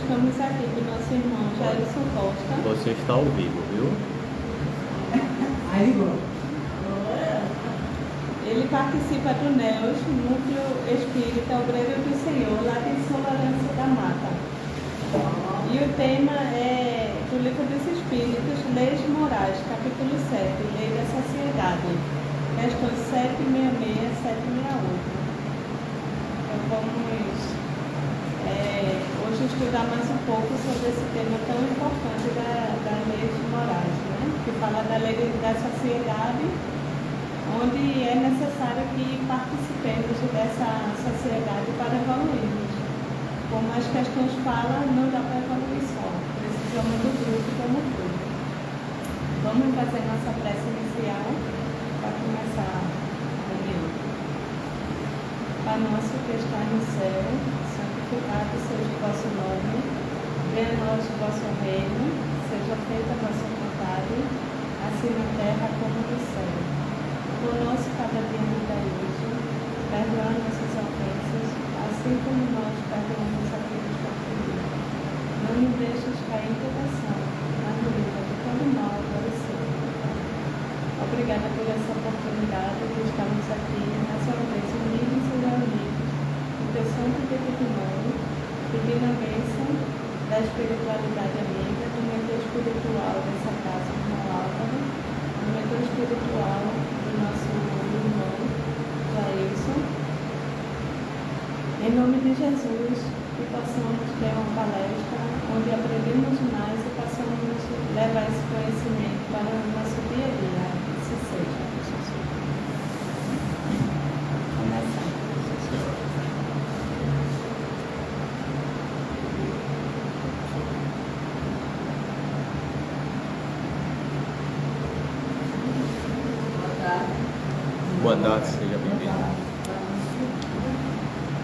estamos aqui com o nosso irmão Jairson Costa. Você está ao vivo, viu? Ele participa do NEOS, Núcleo Espírita Obreiro do Senhor, lá de São Lourenço da Mata. E o tema é do Livro dos Espíritos, Leis Morais, capítulo 7, Lei da Sociedade, questões 766 e 768. Então vamos hoje estudar mais um pouco sobre esse tema tão importante das leis morais, né? Que fala da lei da sociedade, onde é necessário que participemos dessa sociedade para evoluirmos. Como as questões falam, não dá para evoluir só, precisamos do grupo como todo. Vamos fazer nossa prece inicial para começar a reunião. Pai nosso que está no céu, santificado seja o vosso nome, venha a nós o vosso reino, seja feita a vossa vontade, assim na terra como no céu. O nosso cada dia nos dai hoje, perdoa nossas ofensas, assim como nós perdoamos a quem nos ofendeu. Não nos deixes cair em tentação, mas nos livra de todo mal, agora e sempre. Obrigada por essa oportunidade de estarmos aqui, mais uma vez, unidos e reunidos, no teu santo testemunho, pedindo a bênção da espiritualidade amiga, do mentor espiritual dessa casa, do irmão Álvaro, do mentor espiritual do nosso irmão Jairson. Em nome de Jesus, que possamos ter uma palestra onde aprendemos mais e possamos levar esse conhecimento para o nosso dia a dia. Se seja. Começar. Boa tarde, seja bem-vindo.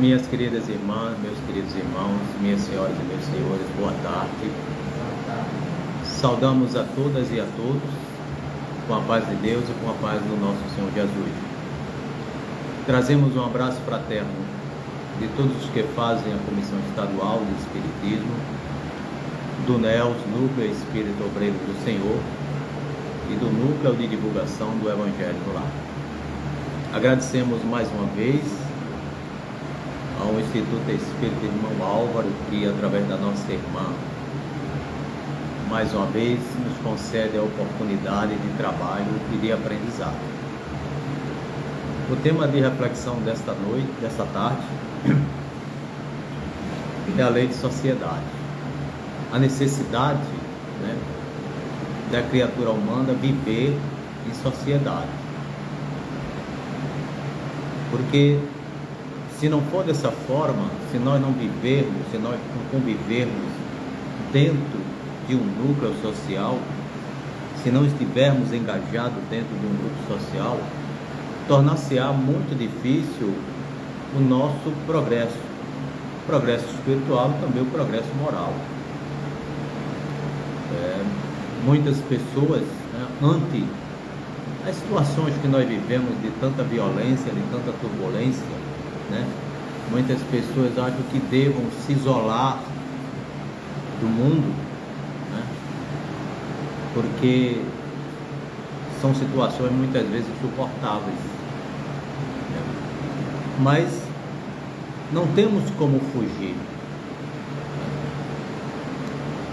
Minhas queridas irmãs, meus queridos irmãos, minhas senhoras e meus senhores, boa tarde. Saudamos a todas e a todos com a paz de Deus e com a paz do nosso Senhor Jesus. Trazemos um abraço fraterno de todos os que fazem a Comissão Estadual de Espiritismo, do NEOS, Núcleo Espírita Obreiro do Senhor, e do Núcleo de Divulgação do Evangelho no Lar. Agradecemos mais uma vez ao Instituto Espírita Irmão Álvaro, que através da nossa irmã, mais uma vez nos concede a oportunidade de trabalho e de aprendizado. O tema de reflexão desta tarde, é a lei de sociedade. A necessidade, né, da criatura humana viver em sociedade. Porque se não for dessa forma, se nós não vivermos, se nós não convivermos dentro de um núcleo social, se não estivermos engajados dentro de um grupo social, tornar-se-á muito difícil o nosso progresso espiritual e também o progresso moral. Muitas pessoas, né, ante as situações que nós vivemos de tanta violência, de tanta turbulência, né, muitas pessoas acham que devam se isolar do mundo, né, porque são situações muitas vezes insuportáveis, né, mas não temos como fugir.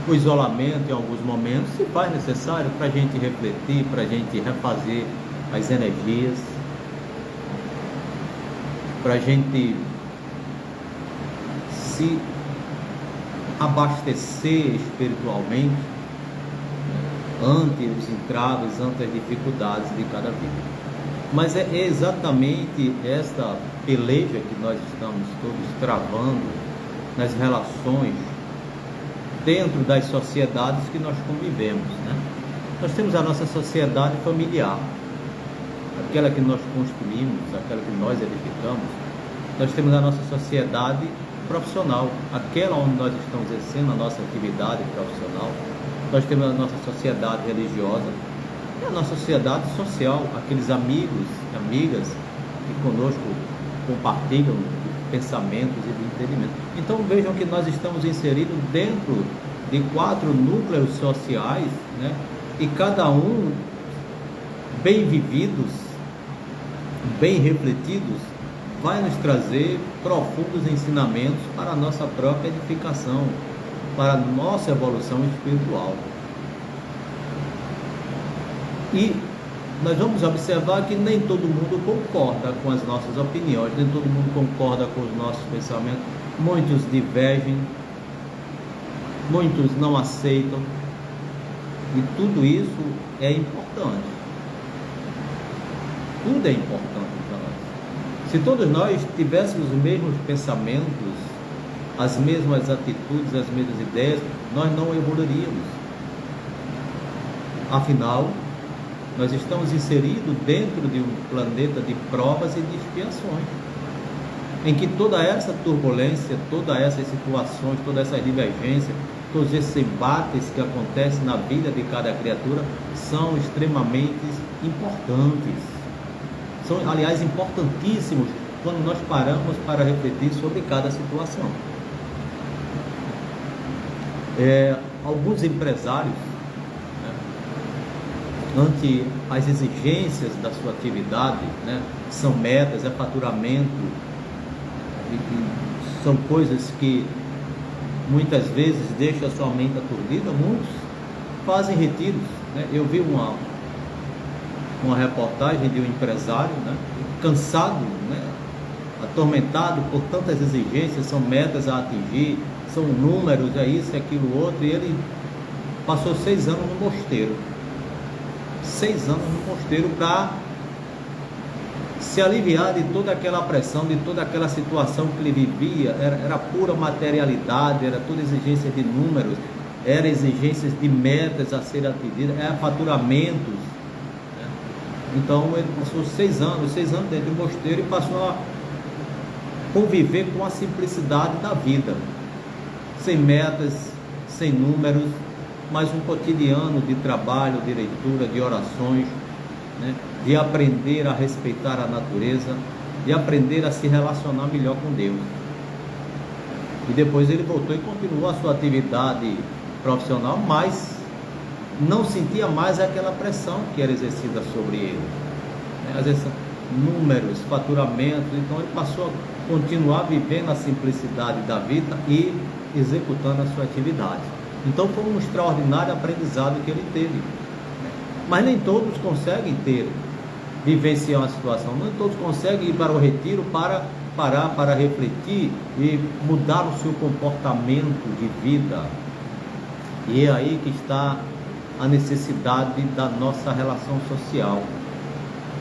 O isolamento, em alguns momentos, se faz necessário para a gente refletir, para a gente refazer as energias, para a gente se abastecer espiritualmente, ante os entraves, ante as dificuldades de cada vida. Mas é exatamente esta peleja que nós estamos todos travando nas relações dentro das sociedades que nós convivemos, né? Nós temos a nossa sociedade familiar, aquela que nós construímos, aquela que nós edificamos. Nós temos a nossa sociedade profissional, aquela onde nós estamos exercendo a nossa atividade profissional. Nós temos a nossa sociedade religiosa e a nossa sociedade social, aqueles amigos e amigas que conosco compartilham pensamentos e de entendimento. Então vejam que nós estamos inseridos dentro de 4 núcleos sociais, né? E cada um bem vividos, bem refletidos, vai nos trazer profundos ensinamentos para a nossa própria edificação, para a nossa evolução espiritual. E nós vamos observar que nem todo mundo concorda com as nossas opiniões, nem todo mundo concorda com os nossos pensamentos, muitos divergem, muitos não aceitam, e tudo isso é importante. Tudo é importante para nós. Se todos nós tivéssemos os mesmos pensamentos, as mesmas atitudes, as mesmas ideias, nós não evoluiríamos. Afinal, nós estamos inseridos dentro de um planeta de provas e de expiações, em que toda essa turbulência, todas essas situações, todas essas divergências, todos esses embates que acontecem na vida de cada criatura são extremamente importantes. São, aliás, importantíssimos quando nós paramos para refletir sobre cada situação. Alguns empresários, ante as exigências da sua atividade, né, são metas, é faturamento, e são coisas que muitas vezes deixam a sua mente aturdida. Muitos fazem retiros, né? Eu vi uma reportagem de um empresário, né, cansado, né, atormentado por tantas exigências, são metas a atingir, são números, é isso, é aquilo, outro, e ele passou 6 anos no mosteiro. 6 anos no mosteiro para se aliviar de toda aquela pressão, de toda aquela situação que ele vivia. Era pura materialidade, era toda exigência de números, era exigências de metas a serem atingidas, era faturamentos, né? Então ele passou 6 anos dentro do mosteiro e passou a conviver com a simplicidade da vida, sem metas, sem números, mas um cotidiano de trabalho, de leitura, de orações, né? De aprender a respeitar a natureza, de aprender a se relacionar melhor com Deus. E depois ele voltou e continuou a sua atividade profissional, mas não sentia mais aquela pressão que era exercida sobre ele, né? Às vezes números, faturamentos. Então ele passou a continuar vivendo a simplicidade da vida e executando a sua atividade. Então foi um extraordinário aprendizado que ele teve. Mas nem todos conseguem vivenciar uma situação, nem todos conseguem ir para o retiro para parar, para refletir e mudar o seu comportamento de vida. E é aí que está a necessidade da nossa relação social,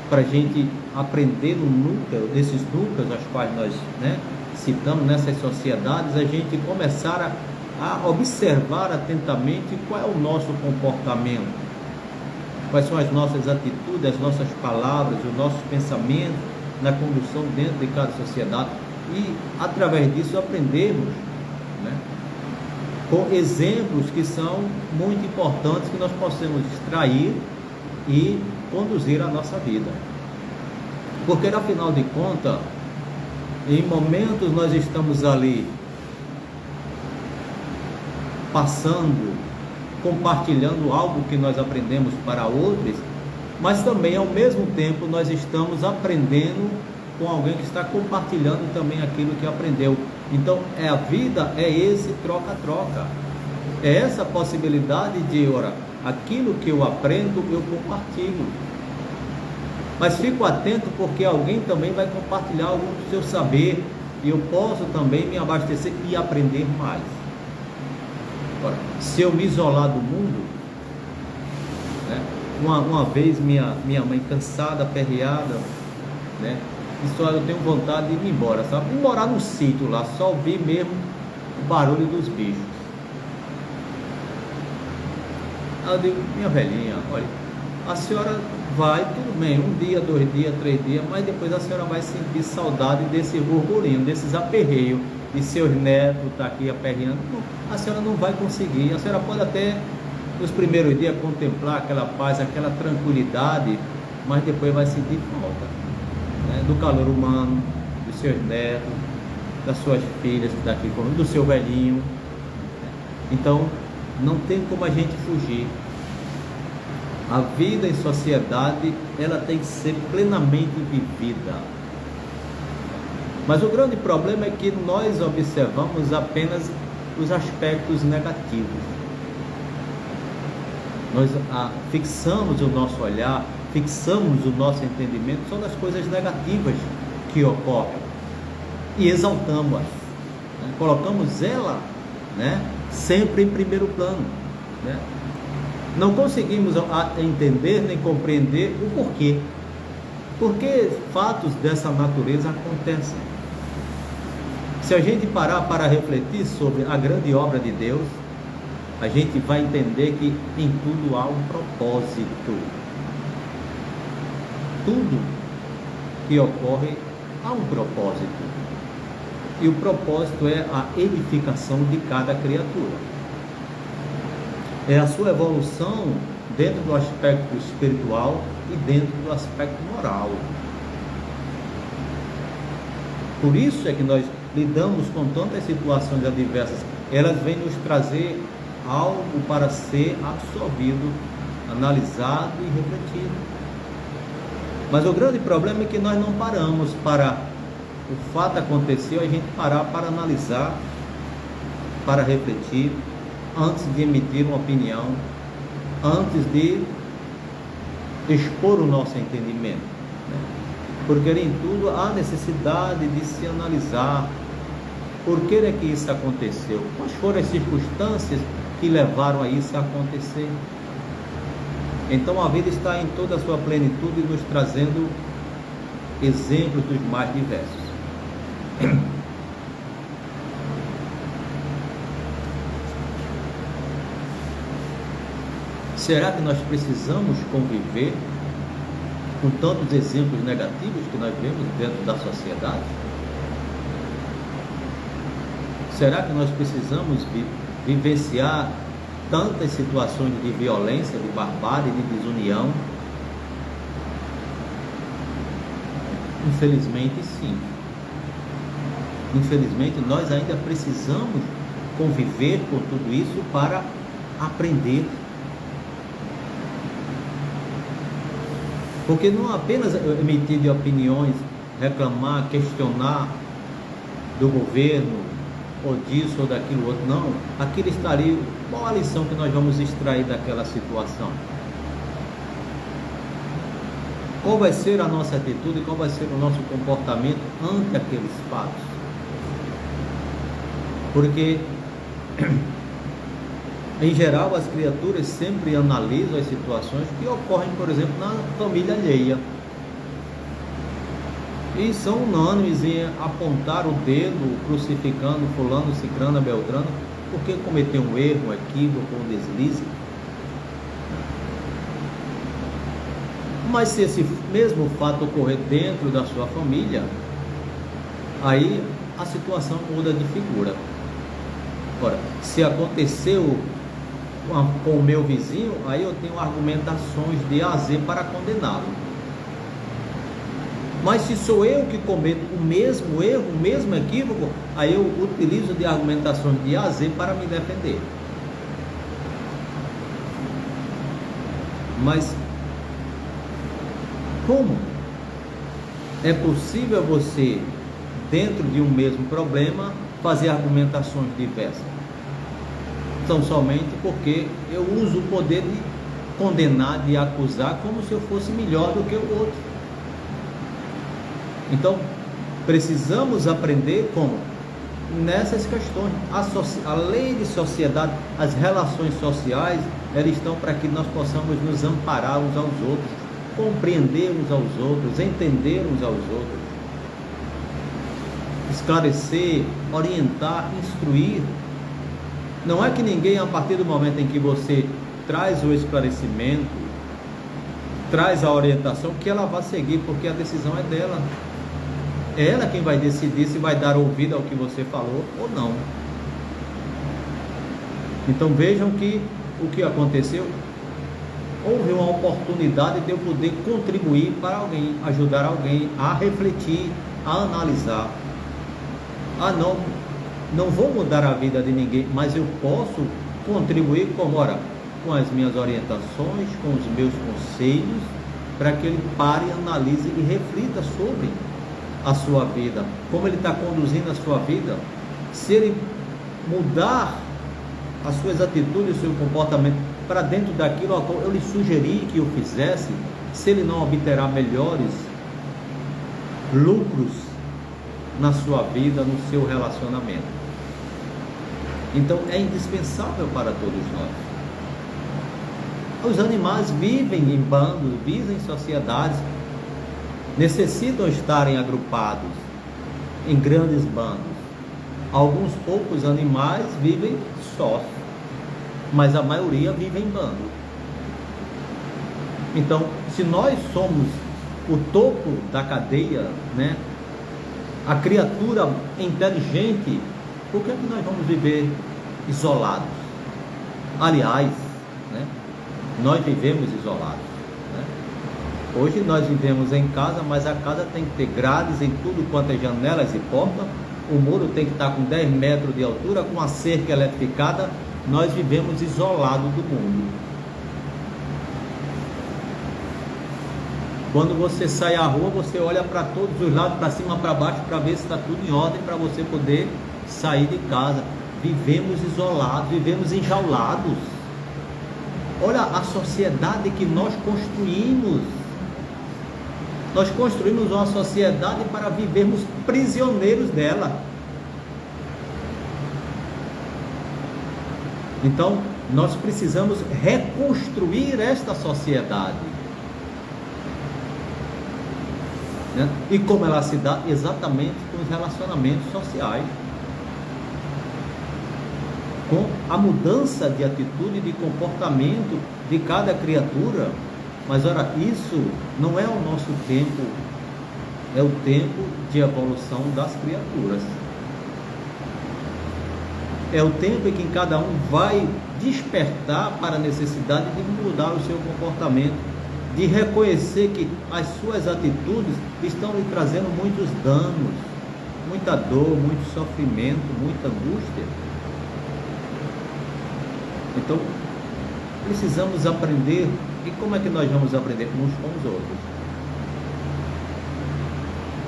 para a gente aprender no núcleo, desses núcleos aos quais nós, né, citamos nessas sociedades, a gente começar a observar atentamente qual é o nosso comportamento, quais são as nossas atitudes, as nossas palavras, os nossos pensamentos na condução dentro de cada sociedade, e através disso aprendermos, né, com exemplos que são muito importantes, que nós possamos extrair e conduzir a nossa vida. Porque afinal de contas, em momentos nós estamos ali passando, compartilhando algo que nós aprendemos para outros, mas também ao mesmo tempo nós estamos aprendendo com alguém que está compartilhando também aquilo que aprendeu. Então a vida é esse troca-troca, é essa possibilidade de, ora, aquilo que eu aprendo eu compartilho, mas fico atento porque alguém também vai compartilhar algum do seu saber e eu posso também me abastecer e aprender mais. Agora, se eu me isolar do mundo, né? Uma vez minha mãe cansada, aperreada, né? Disse: olha, eu tenho vontade de ir embora, sabe? Ir morar no sítio lá, só ouvir mesmo o barulho dos bichos. Aí eu digo: minha velhinha, olha, a senhora vai, tudo bem, 1 dia, 2 dias, 3 dias, mas depois a senhora vai sentir saudade desse burburinho, desses aperreios, e seus netos estão aqui aperreando. A senhora não vai conseguir. A senhora pode até nos primeiros dias contemplar aquela paz, aquela tranquilidade, mas depois vai sentir falta, né, do calor humano, dos seus netos, das suas filhas que está aqui conosco, do seu velhinho. Então, não tem como a gente fugir. A vida em sociedade, ela tem que ser plenamente vivida. Mas o grande problema é que nós observamos apenas os aspectos negativos. Nós fixamos o nosso olhar, fixamos o nosso entendimento só nas coisas negativas que ocorrem e exaltamos-as, né? Colocamos ela, né, sempre em primeiro plano, né? Não conseguimos entender nem compreender o porquê. Por que fatos dessa natureza acontecem? Se a gente parar para refletir sobre a grande obra de Deus, a gente vai entender que em tudo há um propósito. Tudo que ocorre há um propósito. E o propósito é a edificação de cada criatura. É a sua evolução dentro do aspecto espiritual e dentro do aspecto moral. Por isso é que nós lidamos com tantas situações adversas. Elas vêm nos trazer algo para ser absorvido, analisado e refletido. Mas o grande problema é que nós não paramos para o fato aconteceu, a gente parar para analisar, para refletir, antes de emitir uma opinião, antes de expor o nosso entendimento, né? Porque em tudo há necessidade de se analisar por que é que isso aconteceu, quais foram as circunstâncias que levaram a isso a acontecer. Então a vida está em toda a sua plenitude, nos trazendo exemplos dos mais diversos. Será que nós precisamos conviver com tantos exemplos negativos que nós vemos dentro da sociedade? Será que nós precisamos vivenciar tantas situações de violência, de barbárie, de desunião? Infelizmente, sim. Infelizmente, nós ainda precisamos conviver com tudo isso para aprender. Porque não apenas emitir opiniões, reclamar, questionar do governo, ou disso ou daquilo outro, não. Aquilo estaria, qual a lição que nós vamos extrair daquela situação? Qual vai ser a nossa atitude, qual vai ser o nosso comportamento ante aqueles fatos? Porque, em geral, as criaturas sempre analisam as situações que ocorrem, por exemplo, na família alheia. E são unânimes em apontar o dedo, crucificando fulano, cicrano, beltrano, porque cometeu um erro, um equívoco, um deslize. Mas se esse mesmo fato ocorrer dentro da sua família, aí a situação muda de figura. Ora, se aconteceu com o meu vizinho, aí eu tenho argumentações de A a Z para condená-lo. Mas se sou eu que cometo o mesmo erro, o mesmo equívoco, aí eu utilizo de argumentações de A a Z para me defender. Mas como é possível você, dentro de um mesmo problema, fazer argumentações diversas? Então, somente porque eu uso o poder de condenar, de acusar, como se eu fosse melhor do que o outro. Então, precisamos aprender como? Nessas questões. A lei de sociedade, as relações sociais, elas estão para que nós possamos nos amparar uns aos outros, compreender uns aos outros, entender uns aos outros, esclarecer, orientar, instruir. Não é que ninguém, a partir do momento em que você traz o esclarecimento, traz a orientação, que ela vai seguir, porque a decisão é dela. É ela quem vai decidir se vai dar ouvido ao que você falou ou não. Então vejam que o que aconteceu, houve uma oportunidade de eu poder contribuir para alguém, ajudar alguém a refletir, a analisar. Ah, não, não vou mudar a vida de ninguém, mas eu posso contribuir com as minhas orientações, com os meus conselhos, para que ele pare, analise e reflita sobre a sua vida, como ele está conduzindo a sua vida. Se ele mudar as suas atitudes, o seu comportamento para dentro daquilo ao qual eu lhe sugeri que o fizesse, se ele não obterá melhores lucros na sua vida, no seu relacionamento. Então é indispensável para todos nós. Os animais vivem em bandos, vivem em sociedades, necessitam estarem agrupados em grandes bandos. Alguns poucos animais vivem só, mas a maioria vive em bando. Então, se nós somos o topo da cadeia, né, a criatura inteligente, por que nós vamos viver isolados? Aliás, né, nós vivemos isolados, né? Hoje nós vivemos em casa, mas a casa tem que ter grades em tudo quanto é janelas e portas. O muro tem que estar com 10 metros de altura, com a cerca eletrificada. Nós vivemos isolados do mundo. Quando você sai à rua, você olha para todos os lados, para cima, para baixo, para ver se está tudo em ordem, para você poder sair de casa. Vivemos isolados, vivemos enjaulados. Olha a sociedade que nós construímos. Nós construímos uma sociedade para vivermos prisioneiros dela. Então, nós precisamos reconstruir esta sociedade. Né? E como ela se dá? Exatamente com os relacionamentos sociais. Com a mudança de atitude e de comportamento de cada criatura. Mas ora, isso não é o nosso tempo, é o tempo de evolução das criaturas. É o tempo em que cada um vai despertar para a necessidade de mudar o seu comportamento, de reconhecer que as suas atitudes estão lhe trazendo muitos danos, muita dor, muito sofrimento, muita angústia. Então, precisamos aprender. E como é que nós vamos aprender? Uns com os outros.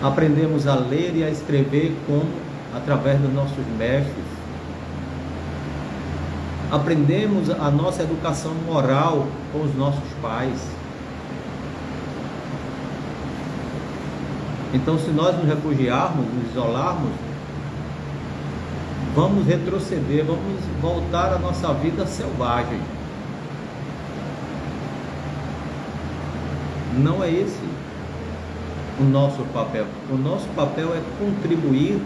Aprendemos a ler e a escrever através dos nossos mestres. Aprendemos a nossa educação moral com os nossos pais. Então, se nós nos refugiarmos, nos isolarmos, vamos retroceder, vamos voltar à nossa vida selvagem. Não é esse o nosso papel. O nosso papel é contribuir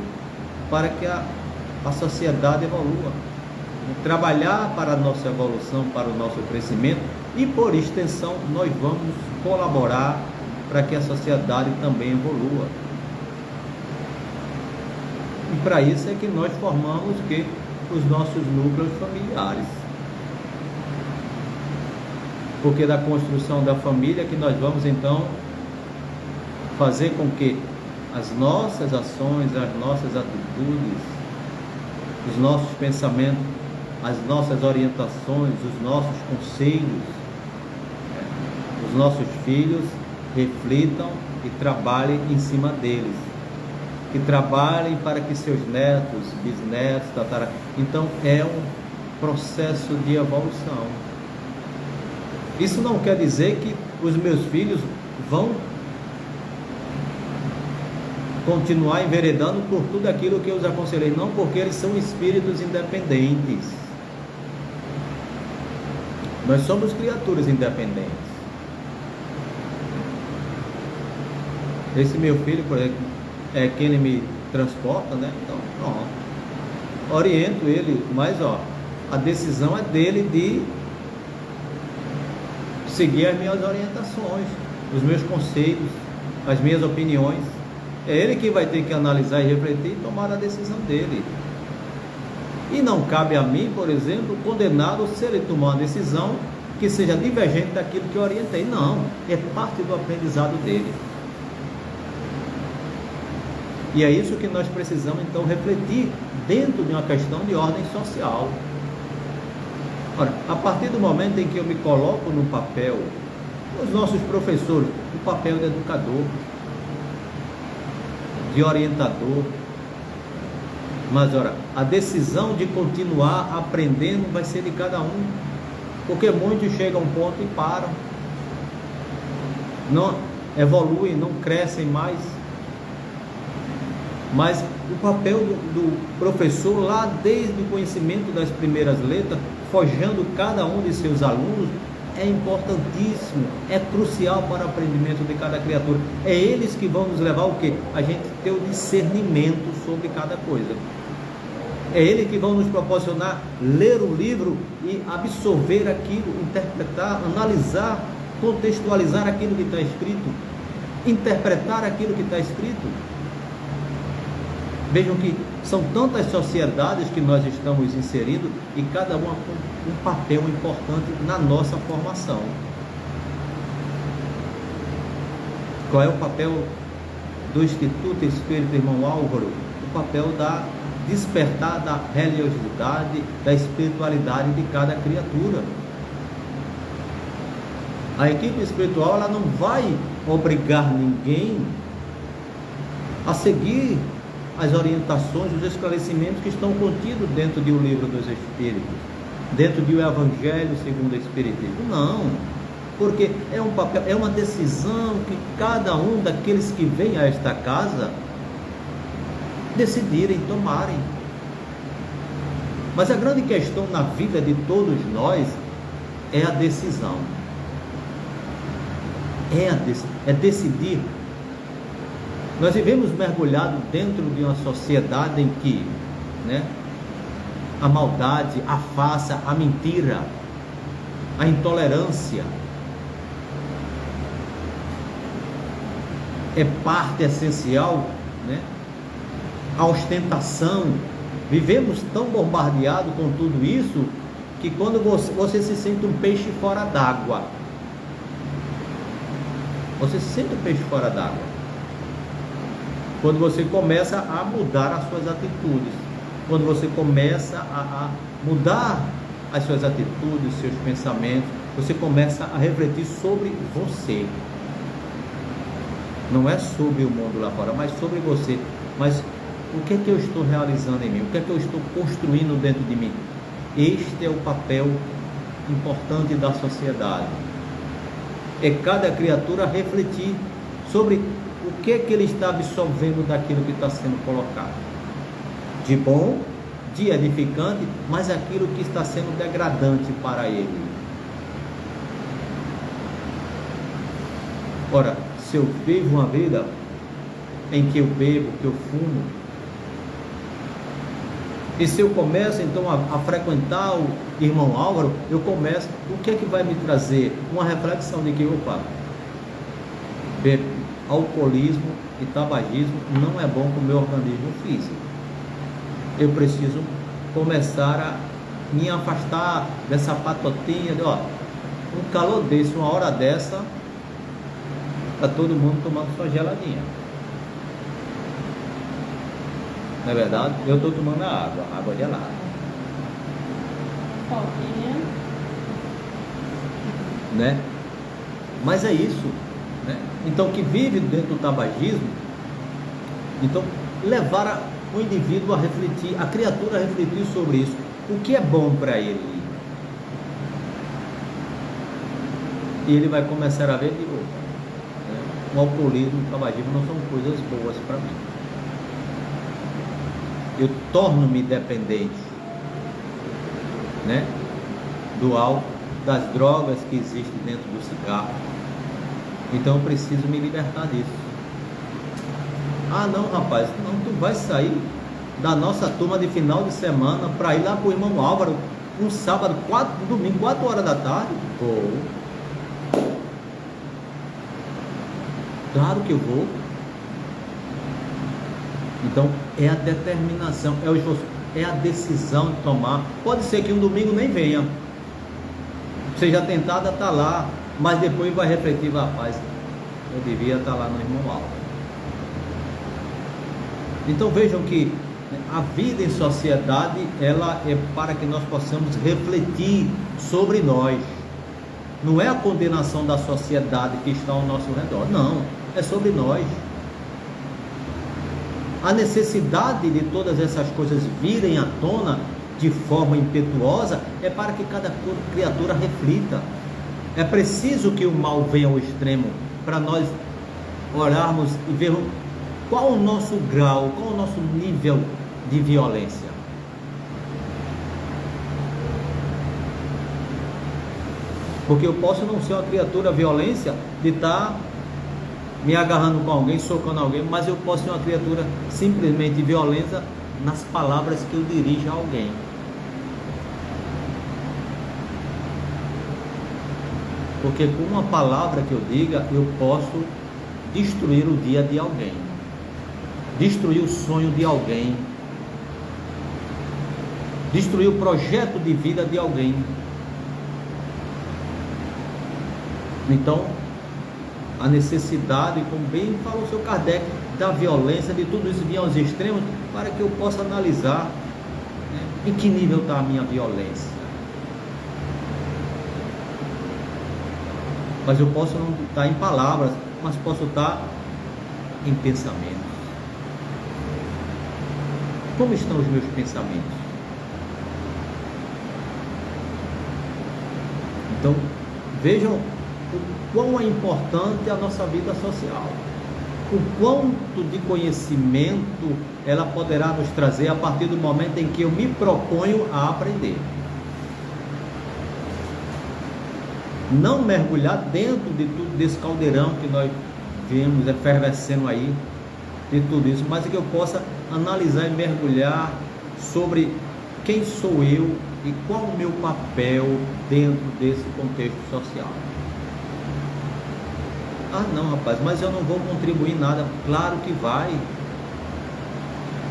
para que a sociedade evolua, trabalhar para a nossa evolução, para o nosso crescimento, e por extensão nós vamos colaborar para que a sociedade também evolua. E para isso é que nós formamos os nossos núcleos familiares. Porque da construção da família que nós vamos então fazer com que as nossas ações, as nossas atitudes, os nossos pensamentos, as nossas orientações, os nossos conselhos, os nossos filhos reflitam e trabalhem em cima deles, que trabalhem para que seus netos, bisnetos, tataranetos. Então é um processo de evolução. Isso não quer dizer que os meus filhos vão continuar enveredando por tudo aquilo que eu os aconselhei. Não, porque eles são espíritos independentes. Nós somos criaturas independentes. Esse meu filho, por exemplo, é quem ele me transporta, né? Então, pronto. Oriento ele, mas a decisão é dele de seguir as minhas orientações, os meus conselhos, as minhas opiniões. É ele que vai ter que analisar e refletir e tomar a decisão dele. E não cabe a mim, por exemplo, condená-lo se ele tomar uma decisão que seja divergente daquilo que eu orientei. Não, é parte do aprendizado dele. E é isso que nós precisamos, então, refletir dentro de uma questão de ordem social. Ora, a partir do momento em que eu me coloco no papel, os nossos professores, o papel de educador, de orientador, mas, ora, a decisão de continuar aprendendo vai ser de cada um, porque muitos chegam a um ponto e param, não evoluem, não crescem mais. Mas o papel do professor, lá desde o conhecimento das primeiras letras, forjando cada um de seus alunos, é importantíssimo, é crucial para o aprendimento de cada criatura. É eles que vão nos levar o quê? A gente ter o discernimento sobre cada coisa. É eles que vão nos proporcionar ler o livro e absorver aquilo, interpretar, analisar, contextualizar aquilo que está escrito, interpretar aquilo que está escrito. Vejam que são tantas sociedades que nós estamos inserindo e cada uma com um papel importante na nossa formação. Qual é o papel do Instituto Espírita Irmão Álvaro? O papel da despertar da religiosidade, da espiritualidade de cada criatura. A equipe espiritual, ela não vai obrigar ninguém a seguir as orientações, os esclarecimentos que estão contidos dentro do Livro dos Espíritos, dentro do Evangelho segundo o Espiritismo. Não, porque é um papel, é uma decisão que cada um daqueles que vem a esta casa decidirem, tomarem. Mas a grande questão na vida de todos nós é a decisão. É decidir. Nós vivemos mergulhados dentro de uma sociedade em que, né, a maldade, a farsa, a mentira, a intolerância é parte essencial, né? A ostentação. Vivemos tão bombardeados com tudo isso que quando você se sente um peixe fora d'água, você se sente um peixe fora d'água quando você começa a mudar as suas atitudes, quando você começa a mudar as suas atitudes, seus pensamentos, você começa a refletir sobre você. Não é sobre o mundo lá fora, mas sobre você. Mas o que é que eu estou realizando em mim? O que é que eu estou construindo dentro de mim? Este é o papel importante da sociedade. É cada criatura refletir sobre o que é que ele está absorvendo daquilo que está sendo colocado. De bom, de edificante, mas aquilo que está sendo degradante para ele. Ora, se eu vivo uma vida em que eu bebo, que eu fumo, e se eu começo então a frequentar o irmão Álvaro, eu começo, o que é que vai me trazer? Uma reflexão de que, opa, alcoolismo e tabagismo não é bom para o meu organismo físico. Eu preciso começar a me afastar dessa patotinha, um calor desse, uma hora dessa, está todo mundo tomando sua geladinha. Não é verdade? Eu estou tomando água gelada. Coquinha. Né? Mas é isso, né? Então, que vive dentro do tabagismo, então, levar o indivíduo a refletir, a criatura a refletir sobre isso. O que é bom para ele? E ele vai começar a ver que o alcoolismo e o tabagismo não são coisas boas para mim. Eu torno-me dependente, né, do álcool, das drogas que existem dentro do cigarro. Então eu preciso me libertar disso. Ah não, rapaz, não, tu vai sair da nossa turma de final de semana para ir lá para o irmão Álvaro um sábado, domingo, 4 horas da tarde? Vou. Claro que eu vou. Então é a determinação, é o esforço, é a decisão de tomar. Pode ser que um domingo nem venha, seja tentada a estar lá, mas depois vai refletir, rapaz, eu devia estar lá no irmão Álvaro. Então vejam que a vida em sociedade, ela é para que nós possamos refletir sobre nós. Não é a condenação da sociedade que está ao nosso redor, não, é sobre nós. A necessidade de todas essas coisas virem à tona de forma impetuosa é para que cada criatura reflita. É preciso que o mal venha ao extremo para nós olharmos e vermos qual o nosso grau, qual o nosso nível de violência. Porque eu posso não ser uma criatura violência de estar me agarrando com alguém, socando alguém, mas eu posso ser uma criatura simplesmente violenta nas palavras que eu dirijo a alguém. Porque com uma palavra que eu diga, eu posso destruir o dia de alguém, destruir o sonho de alguém, destruir o projeto de vida de alguém. Então, a necessidade, como bem falou o seu Kardec, da violência, de tudo isso vir aos extremos, para que eu possa analisar, né, em que nível está a minha violência. Mas eu posso não estar em palavras, mas posso estar em pensamentos. Como estão os meus pensamentos? Então, vejam o quão é importante a nossa vida social, o quanto de conhecimento ela poderá nos trazer a partir do momento em que eu me proponho a aprender. Não mergulhar dentro de tudo desse caldeirão que nós vemos efervescendo aí, de tudo isso, mas que eu possa analisar e mergulhar sobre quem sou eu e qual o meu papel dentro desse contexto social. Ah não, rapaz, mas eu não vou contribuir nada. Claro que vai.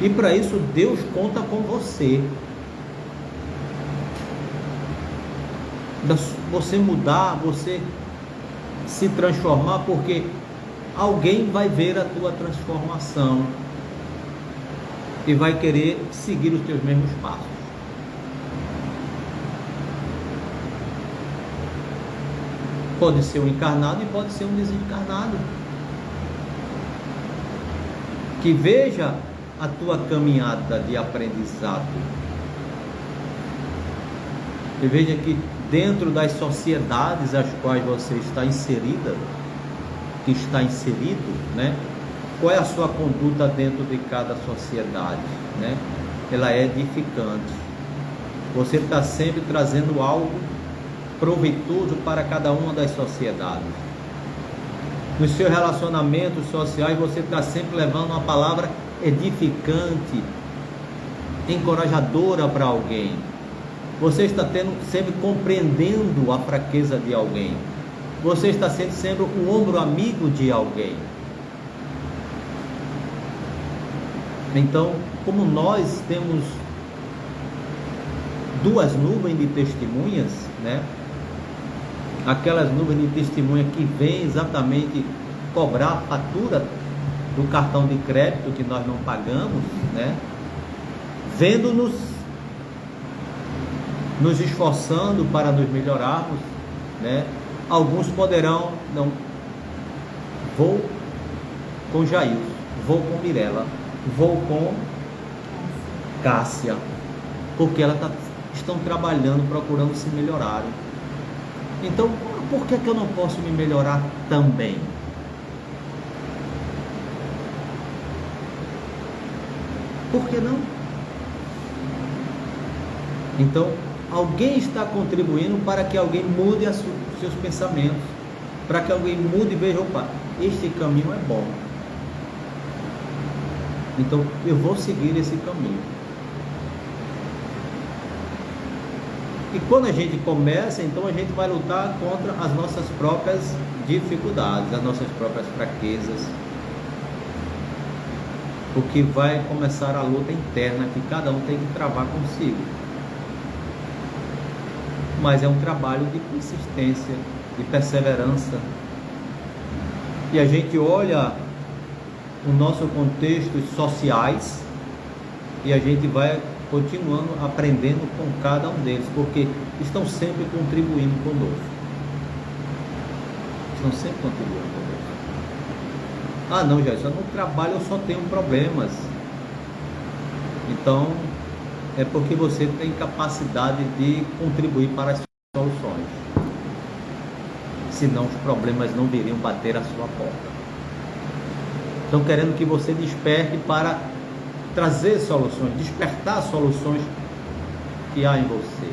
E para isso Deus conta com você. Você mudar, você se transformar, porque alguém vai ver a tua transformação e vai querer seguir os teus mesmos passos. Pode ser um encarnado e pode ser um desencarnado, que veja a tua caminhada de aprendizado e veja que dentro das sociedades às quais você está inserida, que está inserido, né? Qual é a sua conduta dentro de cada sociedade, né? Ela é edificante. Você está sempre trazendo algo proveitoso para cada uma das sociedades. Nos seus relacionamentos sociais, você está sempre levando uma palavra edificante, encorajadora para alguém. Você está sempre compreendendo a fraqueza de alguém. Você está sendo sempre o ombro amigo de alguém. Então, como nós temos duas nuvens de testemunhas, né? Aquelas nuvens de testemunha que vêm exatamente cobrar a fatura do cartão de crédito que nós não pagamos, né? Vendo-nos, nos esforçando para nos melhorarmos, né? Alguns poderão, não, vou com Jair, vou com Mirella, vou com Cássia, porque elas estão trabalhando, procurando se melhorarem. Então, por que eu não posso me melhorar também? Por que não? Então, alguém está contribuindo para que alguém mude os seus pensamentos, para que alguém mude e veja, opa, este caminho é bom. Então, eu vou seguir esse caminho. E quando a gente começa, então a gente vai lutar contra as nossas próprias dificuldades, as nossas próprias fraquezas. Porque vai começar a luta interna que cada um tem que travar consigo. Mas é um trabalho de consistência, de perseverança. E a gente olha os nossos contextos sociais e a gente vai continuando aprendendo com cada um deles, porque estão sempre contribuindo conosco. Estão sempre contribuindo conosco. Ah, não, Jair, no trabalho eu só tenho problemas. Então, é porque você tem capacidade de contribuir para as soluções. Senão os problemas não viriam bater a sua porta. Estão querendo que você desperte para trazer soluções, despertar soluções que há em você.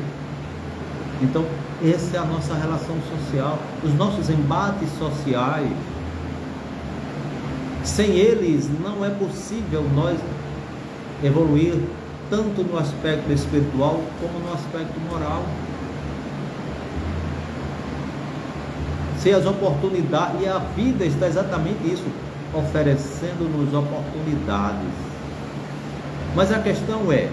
Então, essa é a nossa relação social, os nossos embates sociais. Sem eles, não é possível nós evoluir tanto no aspecto espiritual como no aspecto moral. Sem as oportunidades, e a vida está exatamente isso, oferecendo-nos oportunidades. Mas a questão é,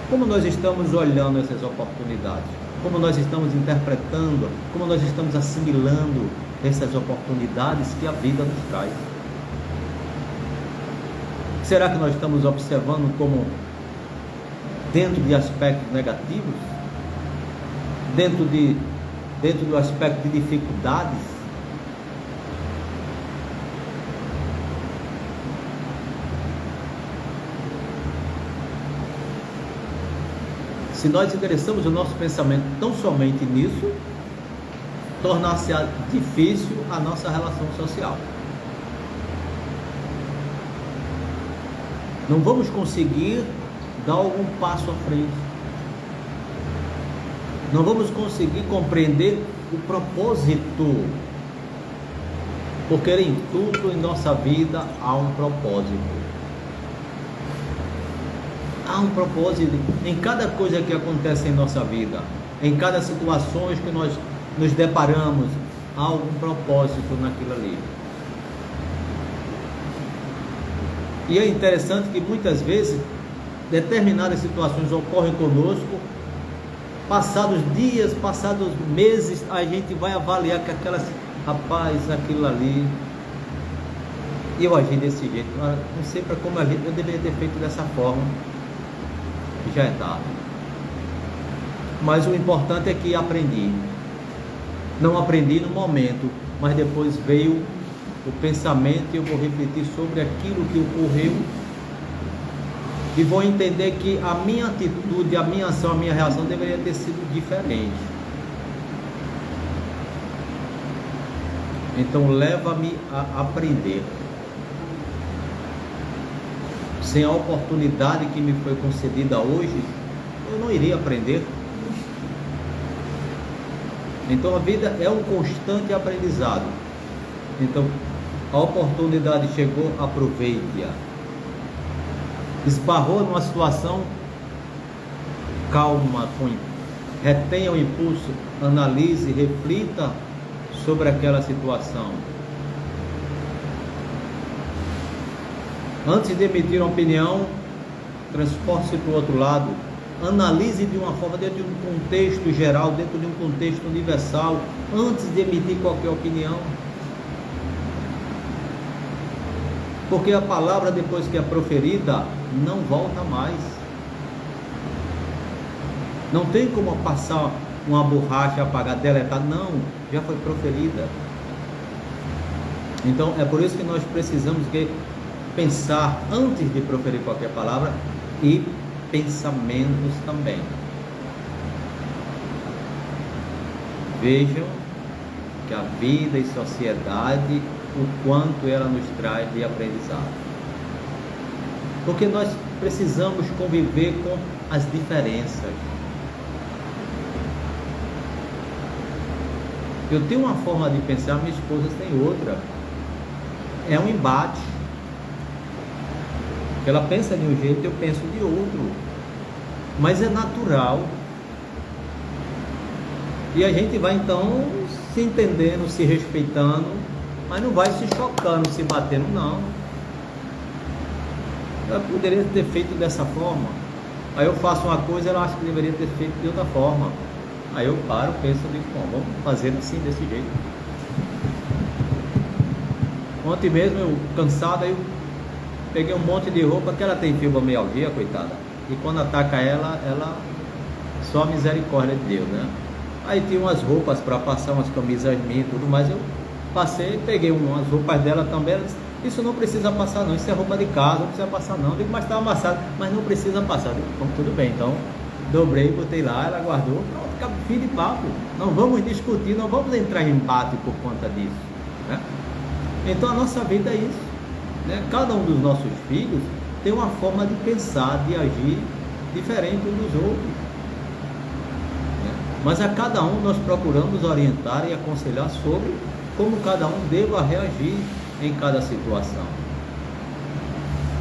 como nós estamos olhando essas oportunidades? Como nós estamos interpretando? Como nós estamos assimilando essas oportunidades que a vida nos traz? Será que nós estamos observando como dentro de aspectos negativos? Dentro do aspecto de dificuldades? Se nós endereçamos o nosso pensamento tão somente nisso, tornar-se difícil a nossa relação social. Não vamos conseguir dar algum passo à frente. Não vamos conseguir compreender o propósito. Porque em tudo em nossa vida há um propósito. Há um propósito em cada coisa que acontece em nossa vida, em cada situação que nós nos deparamos, há algum propósito naquilo ali. E é interessante que muitas vezes determinadas situações ocorrem conosco, passados dias, passados meses, a gente vai avaliar que rapaz, aquilo ali, eu agi desse jeito, não sei para como agir, eu deveria ter feito dessa forma. Já é tarde. Mas o importante é que aprendi. Não aprendi no momento, mas depois veio o pensamento e eu vou refletir sobre aquilo que ocorreu e vou entender que a minha atitude, a minha ação, a minha reação deveria ter sido diferente. Então leva-me a aprender. Sem a oportunidade que me foi concedida hoje, eu não iria aprender. Então a vida é um constante aprendizado. Então a oportunidade chegou, aproveite-a. Esbarrou numa situação, calma, retenha o impulso, analise, reflita sobre aquela situação. Antes de emitir uma opinião, transporte-se para o outro lado. Analise de uma forma, dentro de um contexto geral, dentro de um contexto universal, antes de emitir qualquer opinião. Porque a palavra, depois que é proferida, não volta mais. Não tem como passar uma borracha, apagar, deletar. Não, já foi proferida. Então, é por isso que nós precisamos pensar antes de proferir qualquer palavra e pensamentos também. Vejam que a vida e sociedade, o quanto ela nos traz de aprendizado. Porque nós precisamos conviver com as diferenças. Eu tenho uma forma de pensar, minha esposa tem outra. É um embate. Ela pensa de um jeito, eu penso de outro. Mas é natural. E a gente vai então se entendendo, se respeitando, mas não vai se chocando, se batendo, não. Eu poderia ter feito dessa forma. Aí eu faço uma coisa, ela acha que deveria ter feito de outra forma. Aí eu paro, penso, digo, bom, vamos fazer assim, desse jeito. Ontem mesmo, eu cansado, aí eu peguei um monte de roupa, que ela tem fibromialgia, coitada. E quando ataca ela só a misericórdia de Deus, né? Aí tinha umas roupas para passar, umas camisas minhas e tudo mais. Eu passei, peguei umas roupas dela também. Ela disse, isso não precisa passar não, isso é roupa de casa, não precisa passar não. Eu digo, mas está amassado, mas não precisa passar. Eu digo, bom, tudo bem, então dobrei, botei lá, ela guardou, pronto, fim de papo. Não vamos discutir, não vamos entrar em embate por conta disso, né? Então a nossa vida é isso, né? Cada um dos nossos filhos tem uma forma de pensar, de agir diferente uns dos outros, né? Mas a cada um nós procuramos orientar e aconselhar sobre como cada um deva reagir em cada situação.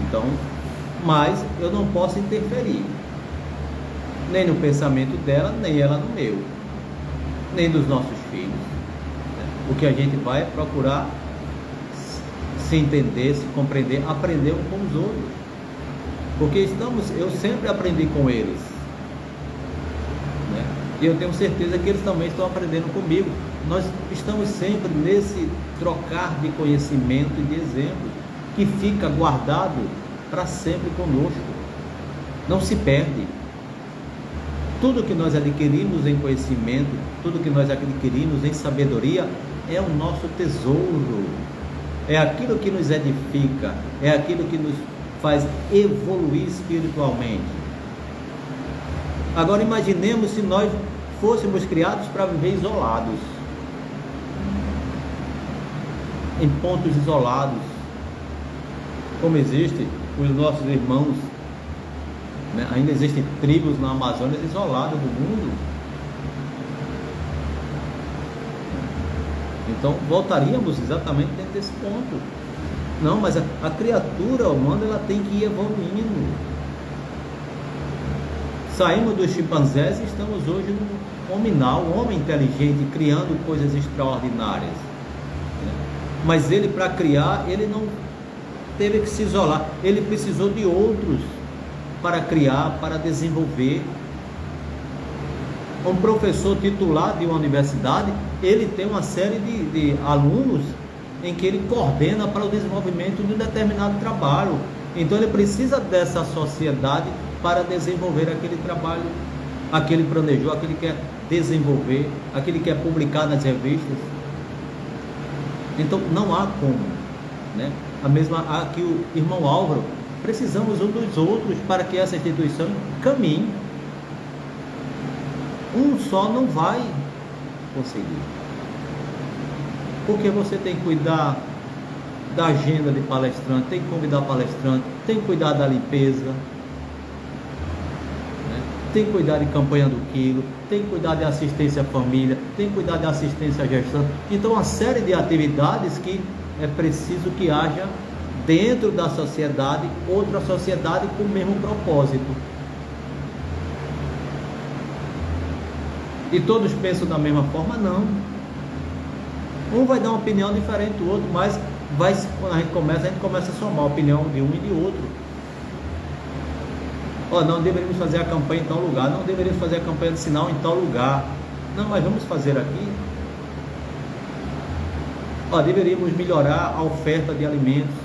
Então, mas eu não posso interferir nem no pensamento dela, nem ela no meu, nem dos nossos filhos, né? O que a gente vai é procurar se entender, se compreender, aprender uns com os outros, porque eu sempre aprendi com eles, né? E eu tenho certeza que eles também estão aprendendo comigo. Nós estamos sempre nesse trocar de conhecimento e de exemplo, que fica guardado para sempre conosco, não se perde. Tudo que nós adquirimos em conhecimento, tudo que nós adquirimos em sabedoria, é o nosso tesouro, é aquilo que nos edifica, é aquilo que nos faz evoluir espiritualmente. Agora imaginemos se nós fôssemos criados para viver isolados, em pontos isolados, como existe os nossos irmãos, né? Ainda existem tribos na Amazônia isoladas do mundo. Então voltaríamos exatamente dentro desse ponto. Não, mas a criatura humana, ela tem que ir evoluindo. Saímos dos chimpanzés e estamos hoje no hominal, um homem inteligente, criando coisas extraordinárias. Mas ele, para criar, ele não teve que se isolar, ele precisou de outros para criar, para desenvolver. Um professor titular de uma universidade, ele tem uma série de alunos em que ele coordena para o desenvolvimento de um determinado trabalho. Então ele precisa dessa sociedade para desenvolver aquele trabalho, aquele planejou, aquele quer desenvolver, aquele quer publicar nas revistas. Então não há como, né? Aqui o irmão Álvaro, precisamos um dos outros para que essa instituição caminhe. Um só não vai conseguir, porque você tem que cuidar da agenda de palestrante, tem que convidar palestrante, tem que cuidar da limpeza, né? Tem que cuidar de campanha do quilo, tem que cuidar de assistência à família, tem que cuidar de assistência à gestão. Então uma série de atividades que é preciso que haja dentro da sociedade, outra sociedade com o mesmo propósito. E todos pensam da mesma forma? Não. Um vai dar uma opinião diferente do outro, mas quando a gente começa a somar a opinião de um e de outro. Não deveríamos fazer a campanha em tal lugar, não deveríamos fazer a campanha de sinal em tal lugar. Não, mas vamos fazer aqui. Deveríamos melhorar a oferta de alimentos,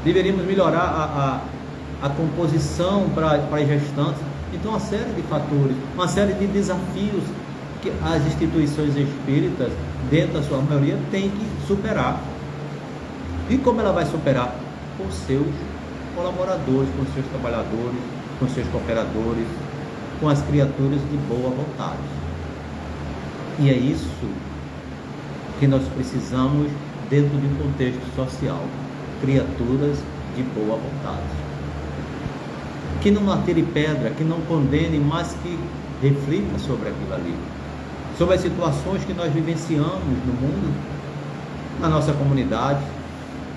deveríamos melhorar a composição para as gestantes. Então, uma série de fatores, uma série de desafios que as instituições espíritas, dentro da sua maioria, têm que superar. E como ela vai superar? Com seus colaboradores, com seus trabalhadores, com seus cooperadores, com as criaturas de boa vontade. E é isso que nós precisamos dentro de um contexto social. Criaturas de boa vontade, que não atire pedra, que não condene, mas que reflita sobre aquilo ali, sobre as situações que nós vivenciamos no mundo, na nossa comunidade,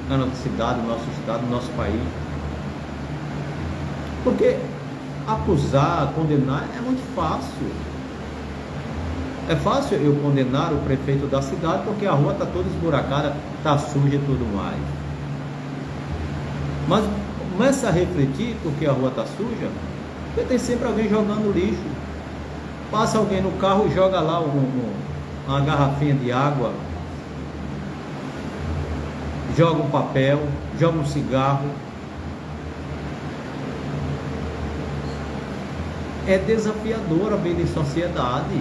na nossa cidade, no nosso estado, no nosso país. Porque acusar, condenar é muito fácil. É fácil eu condenar o prefeito da cidade porque a rua está toda esburacada, está suja e tudo mais. Mas começa a refletir porque a rua está suja, porque tem sempre alguém jogando lixo. Passa alguém no carro e joga lá uma garrafinha de água joga um papel, joga um cigarro. É desafiador a vida em sociedade.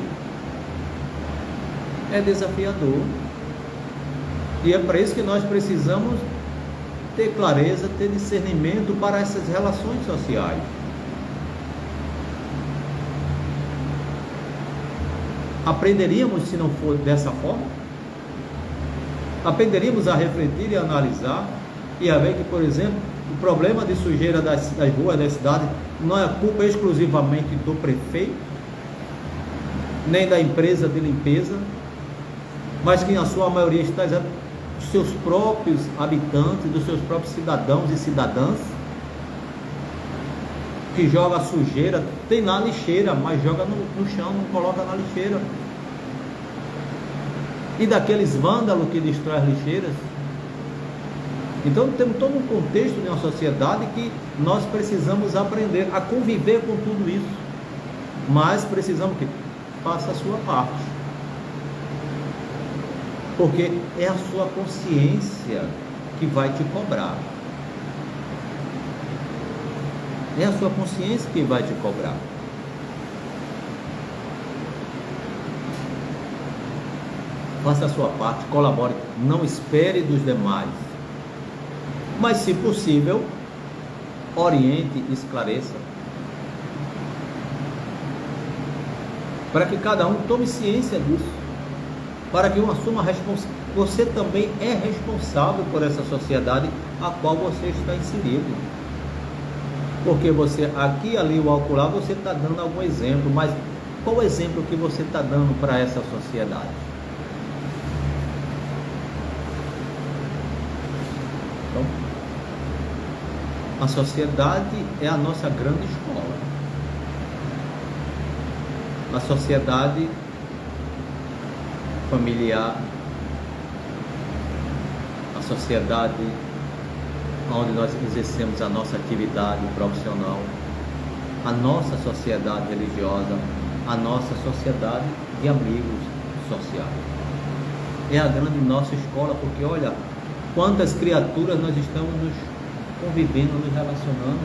É desafiador. E é para isso que nós precisamos ter clareza, ter discernimento para essas relações sociais. Aprenderíamos se não for dessa forma? Aprenderíamos a refletir e analisar e a ver que, por exemplo, o problema de sujeira das ruas da cidade não é culpa exclusivamente do prefeito, nem da empresa de limpeza, mas que na sua maioria está dos seus próprios habitantes, dos seus próprios cidadãos e cidadãs, que joga a sujeira, tem na lixeira, mas joga no chão, não coloca na lixeira. E daqueles vândalos que destroem as lixeiras. Então temos todo um contexto de uma sociedade que nós precisamos aprender a conviver com tudo isso. Mas precisamos que faça a sua parte. Porque é a sua consciência que vai te cobrar. É a sua consciência que vai te cobrar. Faça a sua parte, colabore, não espere dos demais. Mas, se possível, oriente e esclareça. Para que cada um tome ciência disso. Para que um assuma a responsabilidade. Você também é responsável por essa sociedade a qual você está inserido. Porque você, aqui, ali, o acolá, você está dando algum exemplo. Mas qual o exemplo que você está dando para essa sociedade? Então, a sociedade é a nossa grande escola. A sociedade familiar, a sociedade onde nós exercemos a nossa atividade profissional, a nossa sociedade religiosa, a nossa sociedade de amigos sociais. É a grande nossa escola, porque olha, quantas criaturas nós estamos nos convivendo, nos relacionando,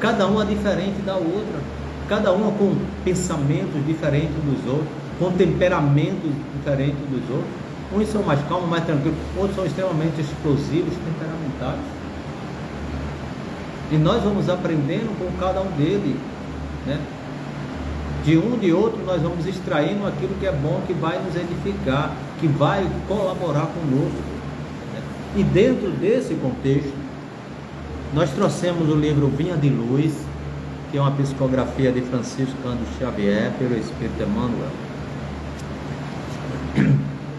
cada uma diferente da outra, cada uma com pensamentos diferentes dos outros, com temperamentos diferentes dos outros. Uns são mais calmos, mais tranquilos, outros são extremamente explosivos, temperamentais. E nós vamos aprendendo com cada um deles, né? De um de outro nós vamos extraindo aquilo que é bom, que vai nos edificar, que vai colaborar conosco, né? E dentro desse contexto, nós trouxemos o livro Vinha de Luz, que é uma psicografia de Francisco Cândido Xavier, pelo Espírito Emmanuel.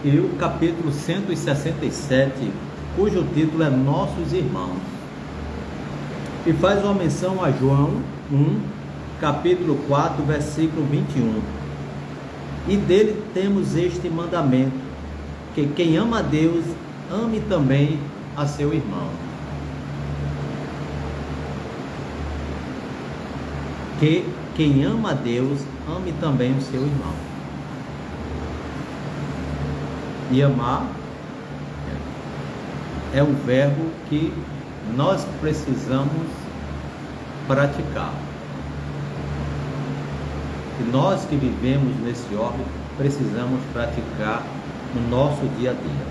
E o capítulo 167, cujo título é Nossos Irmãos. E faz uma menção a João 1, capítulo 4, versículo 21. E dele temos este mandamento, que quem ama a Deus, ame também a seu irmão. Que quem ama a Deus, ame também o seu irmão. E amar é um verbo que nós precisamos praticar. E nós que vivemos nesse orbe precisamos praticar no nosso dia a dia.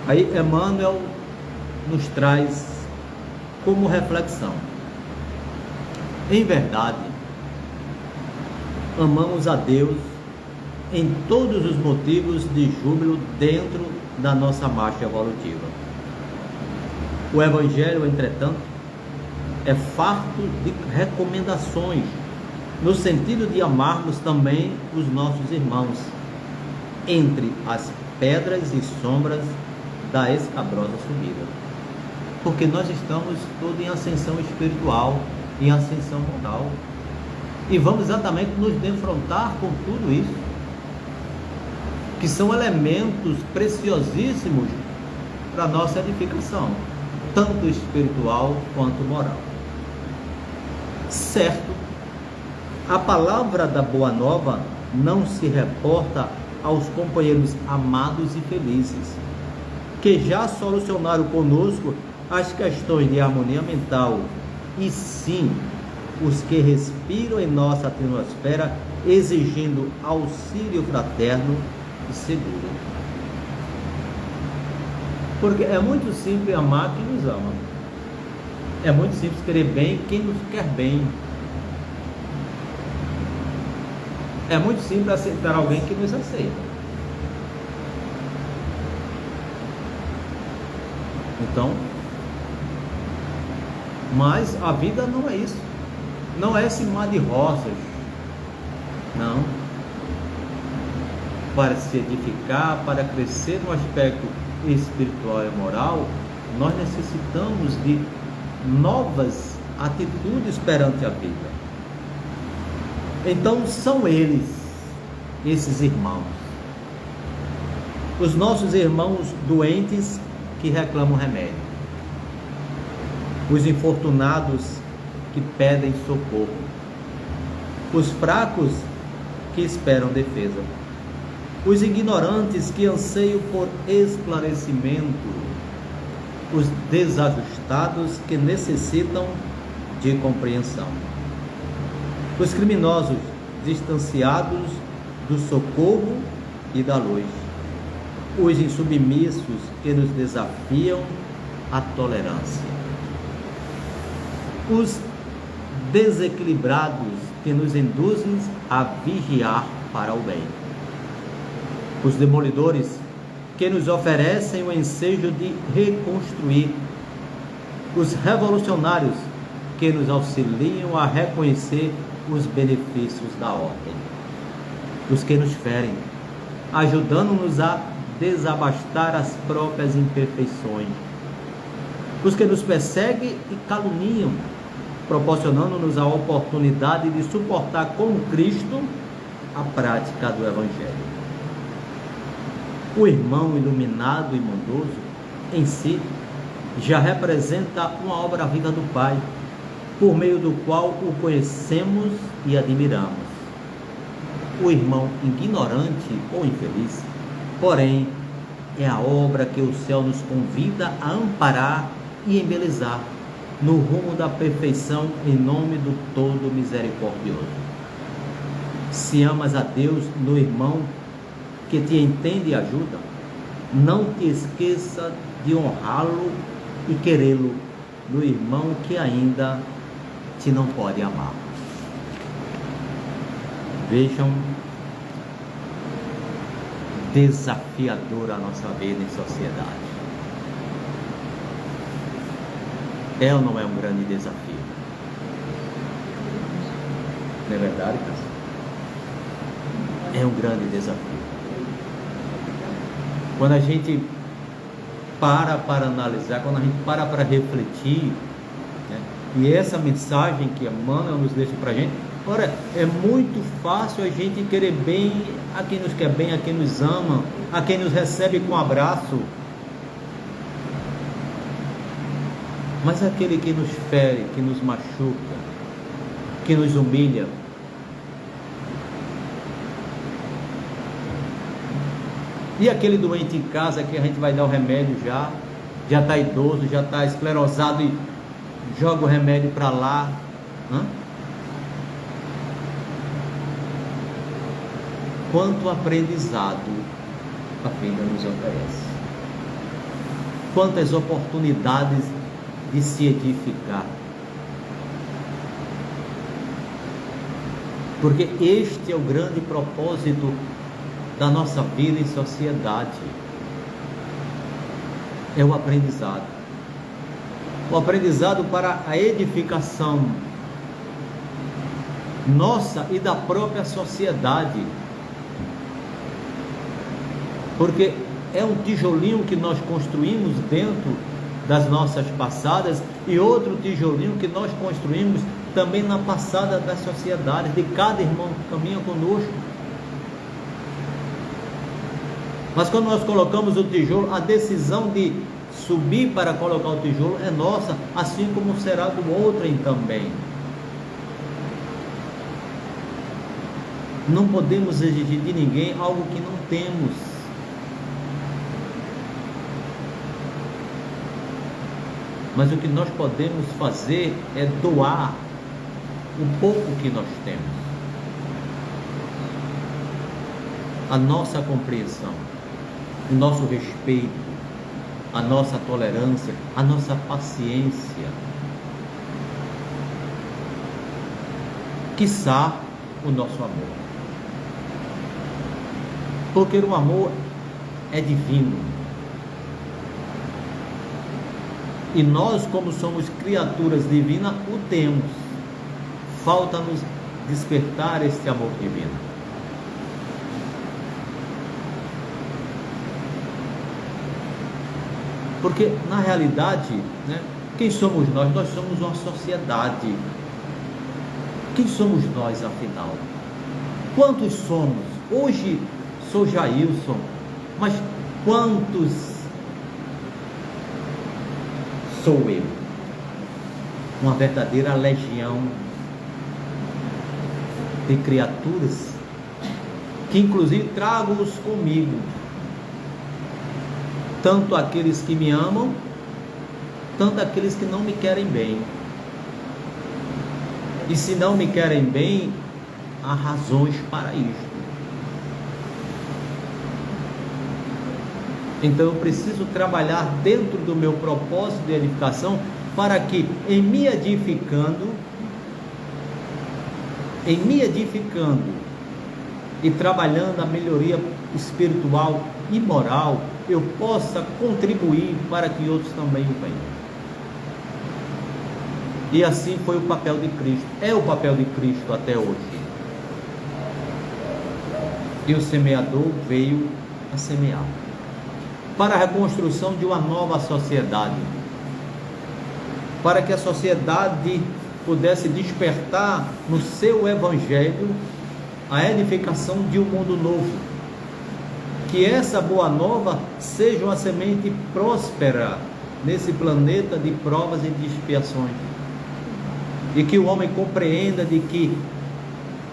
Aí Emmanuel nos traz como reflexão: em verdade, amamos a Deus em todos os motivos de júbilo dentro da nossa marcha evolutiva. O Evangelho, entretanto, é farto de recomendações, no sentido de amarmos também os nossos irmãos, entre as pedras e sombras da escabrosa subida. Porque nós estamos todos em ascensão espiritual, em ascensão moral, e vamos exatamente nos defrontar com tudo isso, que são elementos preciosíssimos para a nossa edificação, tanto espiritual quanto moral. Certo, a palavra da Boa Nova não se reporta aos companheiros amados e felizes, que já solucionaram conosco as questões de harmonia mental, e sim os que respiram em nossa atmosfera, exigindo auxílio fraterno e seguro. Porque é muito simples amar quem nos ama. É muito simples querer bem quem nos quer bem. É muito simples aceitar alguém que nos aceita. Então, mas a vida não é isso. Não é esse mar de rosas. Não. Para se edificar, para crescer no aspecto espiritual e moral, nós necessitamos de novas atitudes perante a vida. Então são eles, esses irmãos, os nossos irmãos doentes que reclamam remédio, os infortunados que pedem socorro, os fracos que esperam defesa, os ignorantes que anseiam por esclarecimento, os desajustados que necessitam de compreensão, os criminosos distanciados do socorro e da luz, os insubmissos que nos desafiam à tolerância, os desequilibrados que nos induzem a vigiar para o bem, os demolidores que nos oferecem o ensejo de reconstruir, os revolucionários que nos auxiliam a reconhecer os benefícios da ordem, os que nos ferem, ajudando-nos a desabastar as próprias imperfeições, os que nos perseguem e caluniam, proporcionando-nos a oportunidade de suportar com Cristo a prática do Evangelho. O irmão iluminado e bondoso, em si, já representa uma obra viva do Pai, por meio do qual o conhecemos e admiramos. O irmão ignorante ou infeliz, porém, é a obra que o céu nos convida a amparar e embelezar, no rumo da perfeição, em nome do Todo Misericordioso. Se amas a Deus no irmão que te entende e ajuda, não te esqueça de honrá-lo e querê-lo no irmão que ainda te não pode amar. Vejam, desafiadora a nossa vida em sociedade. É ou não é um grande desafio? Não é verdade, Cássio? É um grande desafio. Quando a gente para analisar, quando a gente para refletir, né? E essa mensagem que Emmanuel nos deixa para a gente, ora, é muito fácil a gente querer bem a quem nos quer bem, a quem nos ama, a quem nos recebe com abraço, mas aquele que nos fere, que nos machuca, que nos humilha, e aquele doente em casa que a gente vai dar o remédio já está idoso, já está esclerosado e joga o remédio para lá, Quanto aprendizado a vida nos oferece, quantas oportunidades de se edificar, porque este é o grande propósito da nossa vida em sociedade, é o aprendizado para a edificação nossa e da própria sociedade, porque é um tijolinho que nós construímos dentro das nossas passadas e outro tijolinho que nós construímos também na passada das sociedades, de cada irmão que caminha conosco. Mas quando nós colocamos o tijolo, a decisão de subir para colocar o tijolo é nossa, assim como será do outrem também. Não podemos exigir de ninguém algo que não temos. Mas o que nós podemos fazer é doar o pouco que nós temos. A nossa compreensão, o nosso respeito, a nossa tolerância, a nossa paciência. Quiçá o nosso amor. Porque o amor é divino. E nós, como somos criaturas divinas, o temos. Falta-nos despertar este amor divino. Porque, na realidade, né, quem somos nós? Nós somos uma sociedade. Quem somos nós, afinal? Quantos somos? Hoje sou Jailson, mas quantos sou eu? Uma verdadeira legião de criaturas que inclusive trago-os comigo, tanto aqueles que me amam, tanto aqueles que não me querem bem. E se não me querem bem, há razões para isto. Então eu preciso trabalhar dentro do meu propósito de edificação, para que em me edificando e trabalhando a melhoria espiritual e moral, eu possa contribuir para que outros também o venham. E assim foi o papel de Cristo, é o papel de Cristo até hoje. E o semeador veio a semear para a reconstrução de uma nova sociedade, para que a sociedade pudesse despertar no seu evangelho a edificação de um mundo novo. Que essa boa nova seja uma semente próspera nesse planeta de provas e de expiações, e que o homem compreenda de que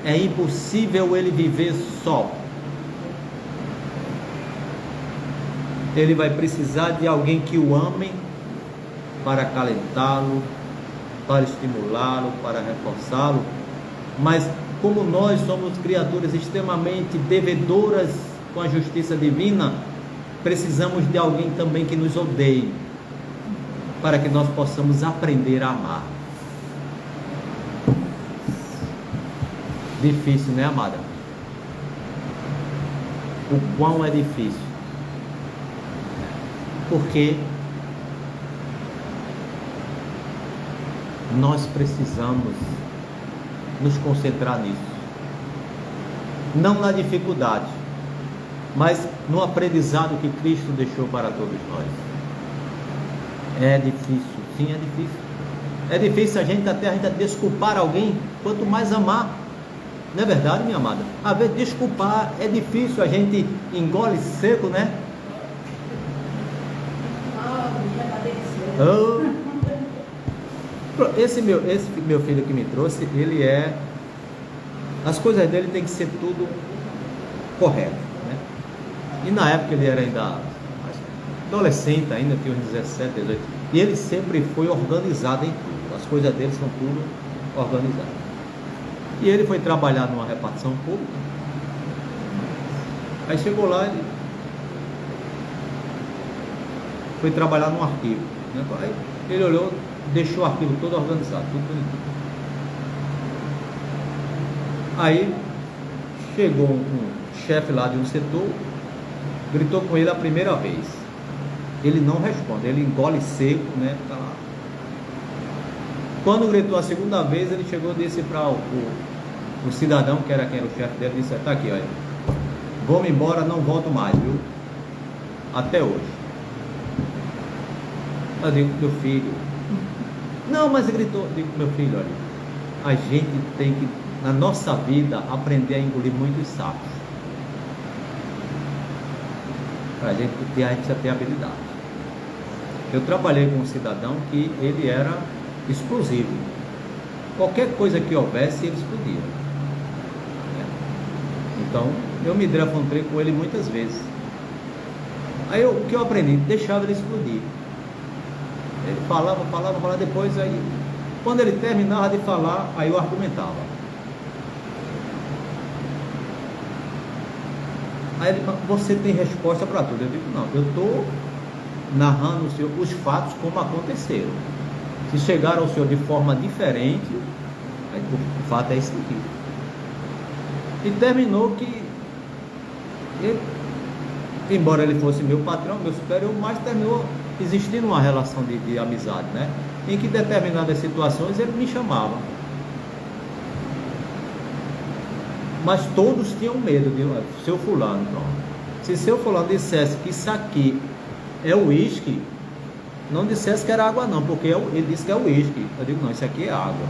é impossível ele viver só. Ele vai precisar de alguém que o ame para acalentá-lo, para estimulá-lo, para reforçá-lo. Mas como nós somos criaturas extremamente devedoras com a justiça divina, precisamos de alguém também que nos odeie, para que nós possamos aprender a amar. Difícil, né, amada? O quão é difícil. Porque nós precisamos nos concentrar nisso. Não na dificuldade, mas no aprendizado que Cristo deixou para todos nós. É difícil, sim, é difícil. É difícil a gente até desculpar alguém, quanto mais amar. Não é verdade, minha amada? Às vezes desculpar é difícil, a gente engole seco, né? Oh. Esse meu filho que me trouxe, ele é... As coisas dele tem que ser tudo correto, né? E na época ele era ainda adolescente, ainda tinha uns 17, 18. E ele sempre foi organizado em tudo. As coisas dele são tudo organizadas. E ele foi trabalhar numa repartição pública. Aí chegou lá, ele foi trabalhar num arquivo, né? Aí ele olhou, deixou o arquivo todo organizado, tudo bonitinho. Aí chegou um chefe lá de um setor, gritou com ele a primeira vez. Ele não responde, ele engole seco, né? Tá lá. Quando gritou a segunda vez, ele chegou e disse para o cidadão, que era quem era o chefe dele, disse: tá aqui, olha, vou-me embora, não volto mais, viu? Até hoje. Eu digo: meu filho. Não, mas gritou. Eu digo: meu filho, olha, a gente tem que, na nossa vida, aprender a engolir muitos sapos. Para a gente precisa ter habilidade. Eu trabalhei com um cidadão que ele era explosivo. Qualquer coisa que houvesse, ele explodia. Então, eu me desafontei com ele muitas vezes. Aí o que eu aprendi? Deixava ele explodir. Ele falava, depois aí, quando ele terminava de falar, aí eu argumentava. Aí ele falou, você tem resposta para tudo? Eu digo, não, eu estou narrando ao senhor os fatos como aconteceram. Se chegaram ao senhor de forma diferente, aí, o fato é esse aqui. E terminou que ele, embora ele fosse meu patrão, meu superior, mas terminou existindo uma relação de amizade, né? Em que determinadas situações ele me chamava. Mas todos tinham medo de seu fulano, pronto. Se seu fulano dissesse que isso aqui é uísque, não dissesse que era água não, porque ele disse que é uísque. Eu digo, não, isso aqui é água.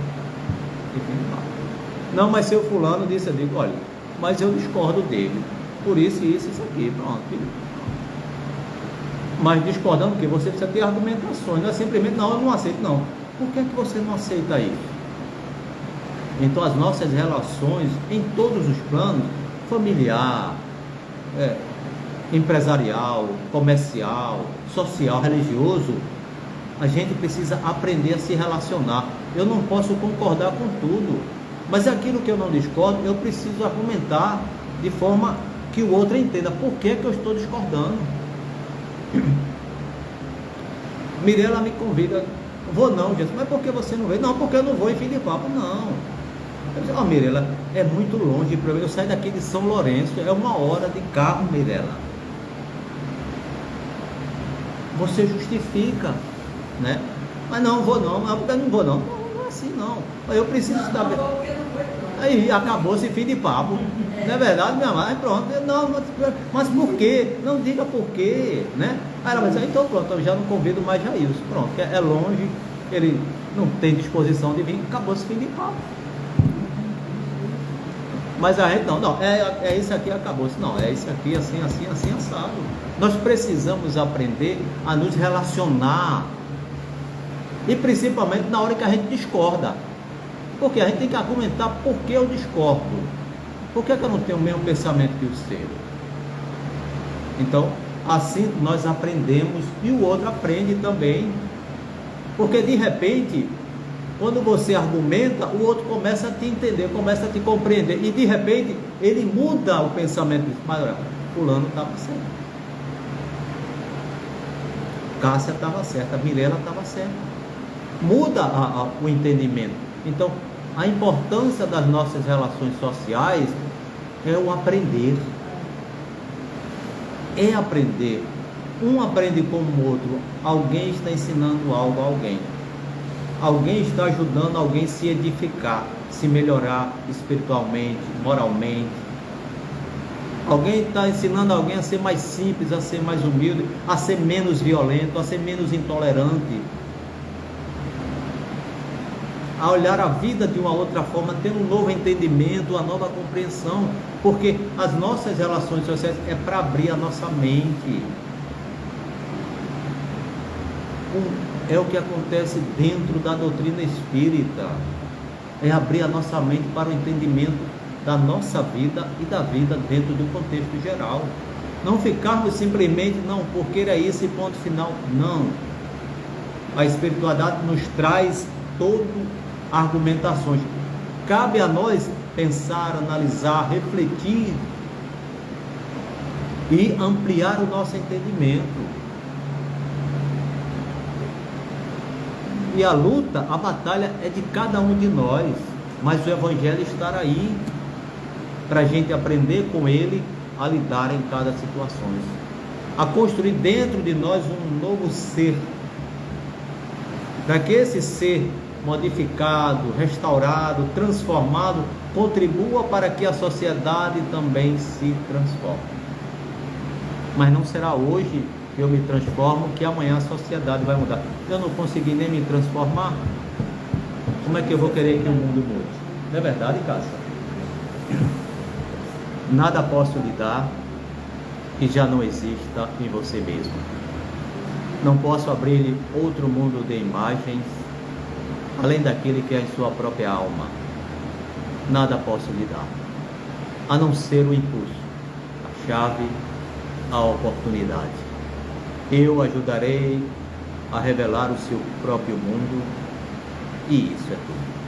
Não, mas seu fulano disse, eu digo, olha, mas eu discordo dele. Por isso, isso aqui, pronto. Mas discordando que você precisa ter argumentações, não é simplesmente, não, eu não aceito, não. Por que é que você não aceita isso? Então as nossas relações em todos os planos, familiar, empresarial, comercial, social, religioso, a gente precisa aprender a se relacionar. Eu não posso concordar com tudo, mas aquilo que eu não discordo, eu preciso argumentar de forma que o outro entenda por que eu estou discordando. Mirela me convida, vou não, Jesus, mas por que você não veio? Não, porque eu não vou em fim de papo, não. Eu disse, Mirela, é muito longe para eu sair daqui de São Lourenço, é 1 hora de carro, Mirela. Você justifica, né? Mas não vou não, mas não vou não. Não é assim não. Eu preciso estar. Aí acabou-se fim de papo. Não é verdade, minha mãe? Pronto. Não, mas por quê? Não diga por quê, né? Aí ela vai dizer, então pronto, eu já não convido mais Jailson. Pronto, é longe, ele não tem disposição de vir, acabou-se fim de papo. Mas a gente não, é isso aqui, acabou-se. Não, é isso aqui, assim, assado. Nós precisamos aprender a nos relacionar. E principalmente na hora que a gente discorda. Porque a gente tem que argumentar por que eu discordo. Por que eu não tenho o mesmo pensamento que o seu? Então, assim nós aprendemos e o outro aprende também. Porque de repente, quando você argumenta, o outro começa a te entender, começa a te compreender. E de repente, ele muda o pensamento. Mas olha, fulano estava certo. Cássia estava certa, Mirela estava certa. Muda o entendimento. Então, a importância das nossas relações sociais é o aprender. É aprender. Um aprende com o outro. Alguém está ensinando algo a alguém. Alguém está ajudando alguém a se edificar, se melhorar espiritualmente, moralmente. Alguém está ensinando alguém a ser mais simples, a ser mais humilde, a ser menos violento, a ser menos intolerante. A olhar a vida de uma outra forma, ter um novo entendimento, uma nova compreensão, porque as nossas relações sociais é para abrir a nossa mente. É o que acontece dentro da doutrina espírita, é abrir a nossa mente para o entendimento da nossa vida e da vida dentro do contexto geral. Não ficarmos simplesmente, não, porque era esse ponto final, não. A espiritualidade nos traz argumentações. Cabe a nós pensar, analisar, refletir e ampliar o nosso entendimento. E a luta, a batalha é de cada um de nós, mas o Evangelho está aí para a gente aprender com ele a lidar em cada situação, a construir dentro de nós um novo ser, para que esse ser modificado, restaurado, transformado, contribua para que a sociedade também se transforme. Mas não será hoje que eu me transformo que amanhã a sociedade vai mudar. Eu não consegui nem me transformar, como é que eu vou querer que o mundo mude? Não é verdade, Cássia? Nada posso lhe dar que já não exista em você mesmo. Não posso abrir-lhe outro mundo de imagens além daquele que é em sua própria alma. Nada posso lhe dar, a não ser o impulso, a chave, a oportunidade. Eu ajudarei a revelar o seu próprio mundo, e isso é tudo.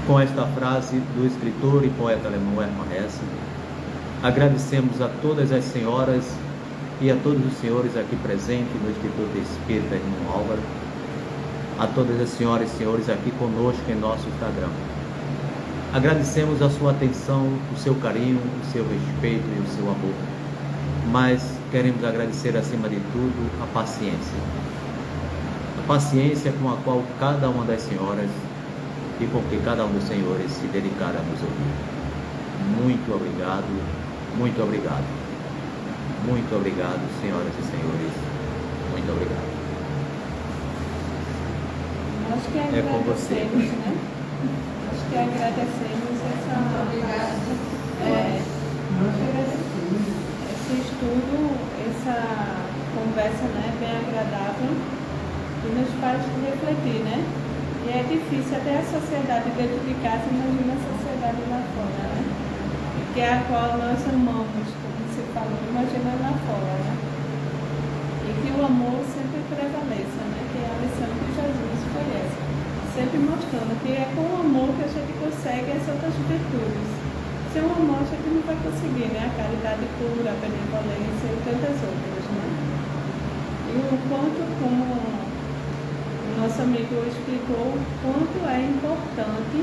Com esta frase do escritor e poeta alemão Hermann Hesse, agradecemos a todas as senhoras e a todos os senhores aqui presentes no Instituto Espírita Irmão Álvaro, a todas as senhoras e senhores aqui conosco em nosso Instagram. Agradecemos a sua atenção, o seu carinho, o seu respeito e o seu amor, mas queremos agradecer acima de tudo a paciência. A paciência com a qual cada uma das senhoras e com que cada um dos senhores se dedicaram a nos ouvir. Muito obrigado, muito obrigado. Muito obrigado, senhoras e senhores. Muito obrigado. Acho que É com você. agradecemos, né? Acho que agradecemos esse estudo, essa conversa, né, bem agradável, que nos faz refletir, né? E é difícil até a sociedade dentro de casa, imagina a sociedade lá fora, né? Que é a qual nós amamos, como você falou, imagina lá fora, né? E que o amor sempre prevaleça, né? Que a lição de Jesus foi essa. Sempre mostrando que é com o amor que a gente consegue as outras virtudes. Sem o amor a gente não vai conseguir, né? A caridade pura, a benevolência e tantas outras, né? E o quanto, como o nosso amigo explicou, o quanto é importante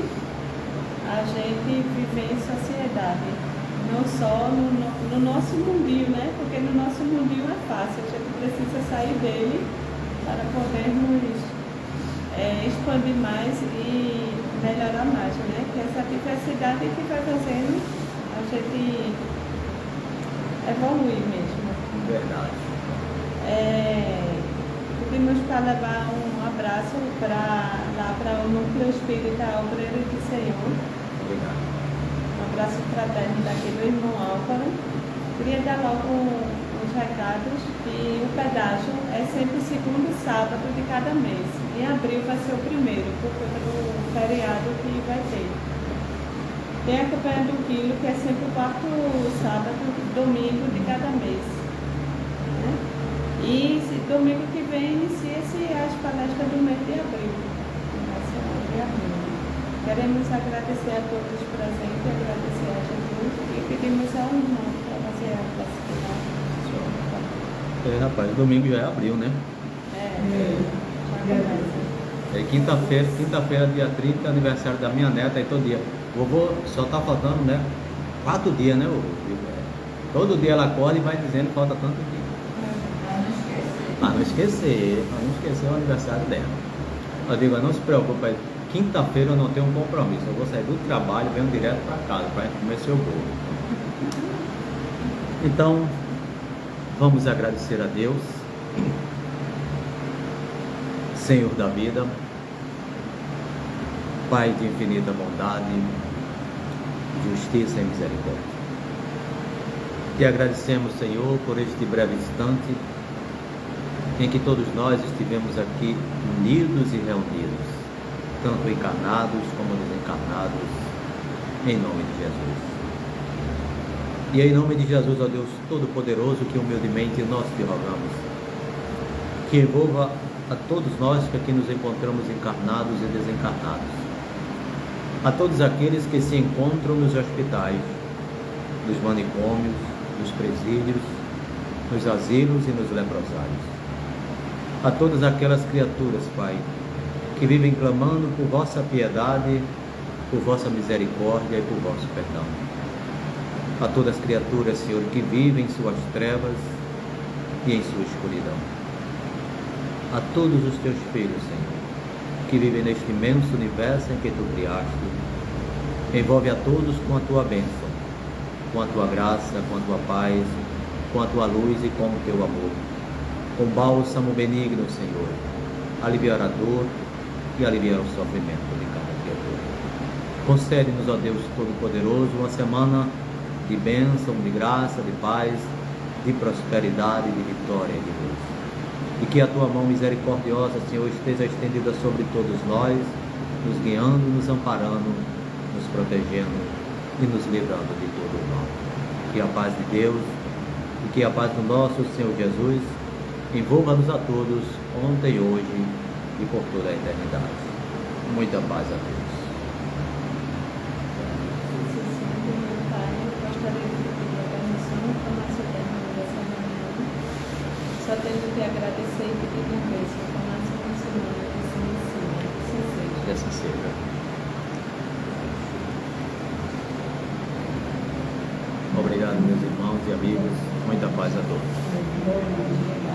a gente viver em sociedade. Não só no nosso mundinho, né? Porque no nosso mundinho é fácil, a gente precisa sair dele para podermos expandir mais e melhorar mais, né? Que essa diversidade que vai fazendo a gente evoluir mesmo. Verdade. Pedimos para levar um abraço lá para o Núcleo Espírita Obreiro do Senhor. Obrigado. Um abraço fraterno daqui do irmão Álvaro. Queria dar logo uns recados que o pedágio é sempre o segundo sábado de cada mês. Em abril vai ser o primeiro, por conta do feriado que vai ter. Tem a campanha do quilo, que é sempre o quarto sábado, domingo de cada mês. Né? E domingo que vem inicia-se as palestras do mês de abril. Queremos agradecer a todos os presentes, agradecer a Jesus e pedimos ao irmão para fazer a classificação. Rapaz, domingo já é abril, né? Quinta-feira, dia 30, aniversário da minha neta, e todo dia. Vovô, só tá faltando, né? 4 dias, né? Todo dia ela acorda e vai dizendo que falta tanto dia. Para não esquecer o aniversário dela. Eu digo, não se preocupe, quinta-feira eu não tenho um compromisso. Eu vou sair do trabalho, venho direto para casa para comer seu bolo. Então, vamos agradecer a Deus, Senhor da vida, Pai de infinita bondade, justiça e misericórdia. Te agradecemos, Senhor, por este breve instante em que todos nós estivemos aqui unidos e reunidos, tanto encarnados como desencarnados, em nome de Jesus. E em nome de Jesus, ó Deus Todo-Poderoso, que humildemente nós te rogamos, que envolva a todos nós que aqui nos encontramos encarnados e desencarnados, a todos aqueles que se encontram nos hospitais, nos manicômios, nos presídios, nos asilos e nos leprosários, a todas aquelas criaturas, Pai, que vivem clamando por vossa piedade, por vossa misericórdia e por vosso perdão. A todas as criaturas, Senhor, que vivem em suas trevas e em sua escuridão. A todos os teus filhos, Senhor, que vivem neste imenso universo em que tu criaste, envolve a todos com a tua bênção, com a tua graça, com a tua paz, com a tua luz e com o teu amor. Com bálsamo benigno, Senhor, aliviar a dor e aliviar o sofrimento de cada criatura. Concede-nos, ó Deus Todo-Poderoso, uma semana de bênção, de graça, de paz, de prosperidade, de vitória e de luz. E que a tua mão misericordiosa, Senhor, esteja estendida sobre todos nós, nos guiando, nos amparando, nos protegendo e nos livrando de todo o mal. Que a paz de Deus e que a paz do nosso Senhor Jesus envolva-nos a todos ontem, hoje e por toda a eternidade. Muita paz a Deus. Meu Pai, gostaria de pedir a permissão para nossa termina dessa reunião. Só tenho que agradecer e pedir uma bênção para mais uma semana que se ensina. Assim seja. Que assim seja. Obrigado, meus irmãos e amigos. Muita paz a todos.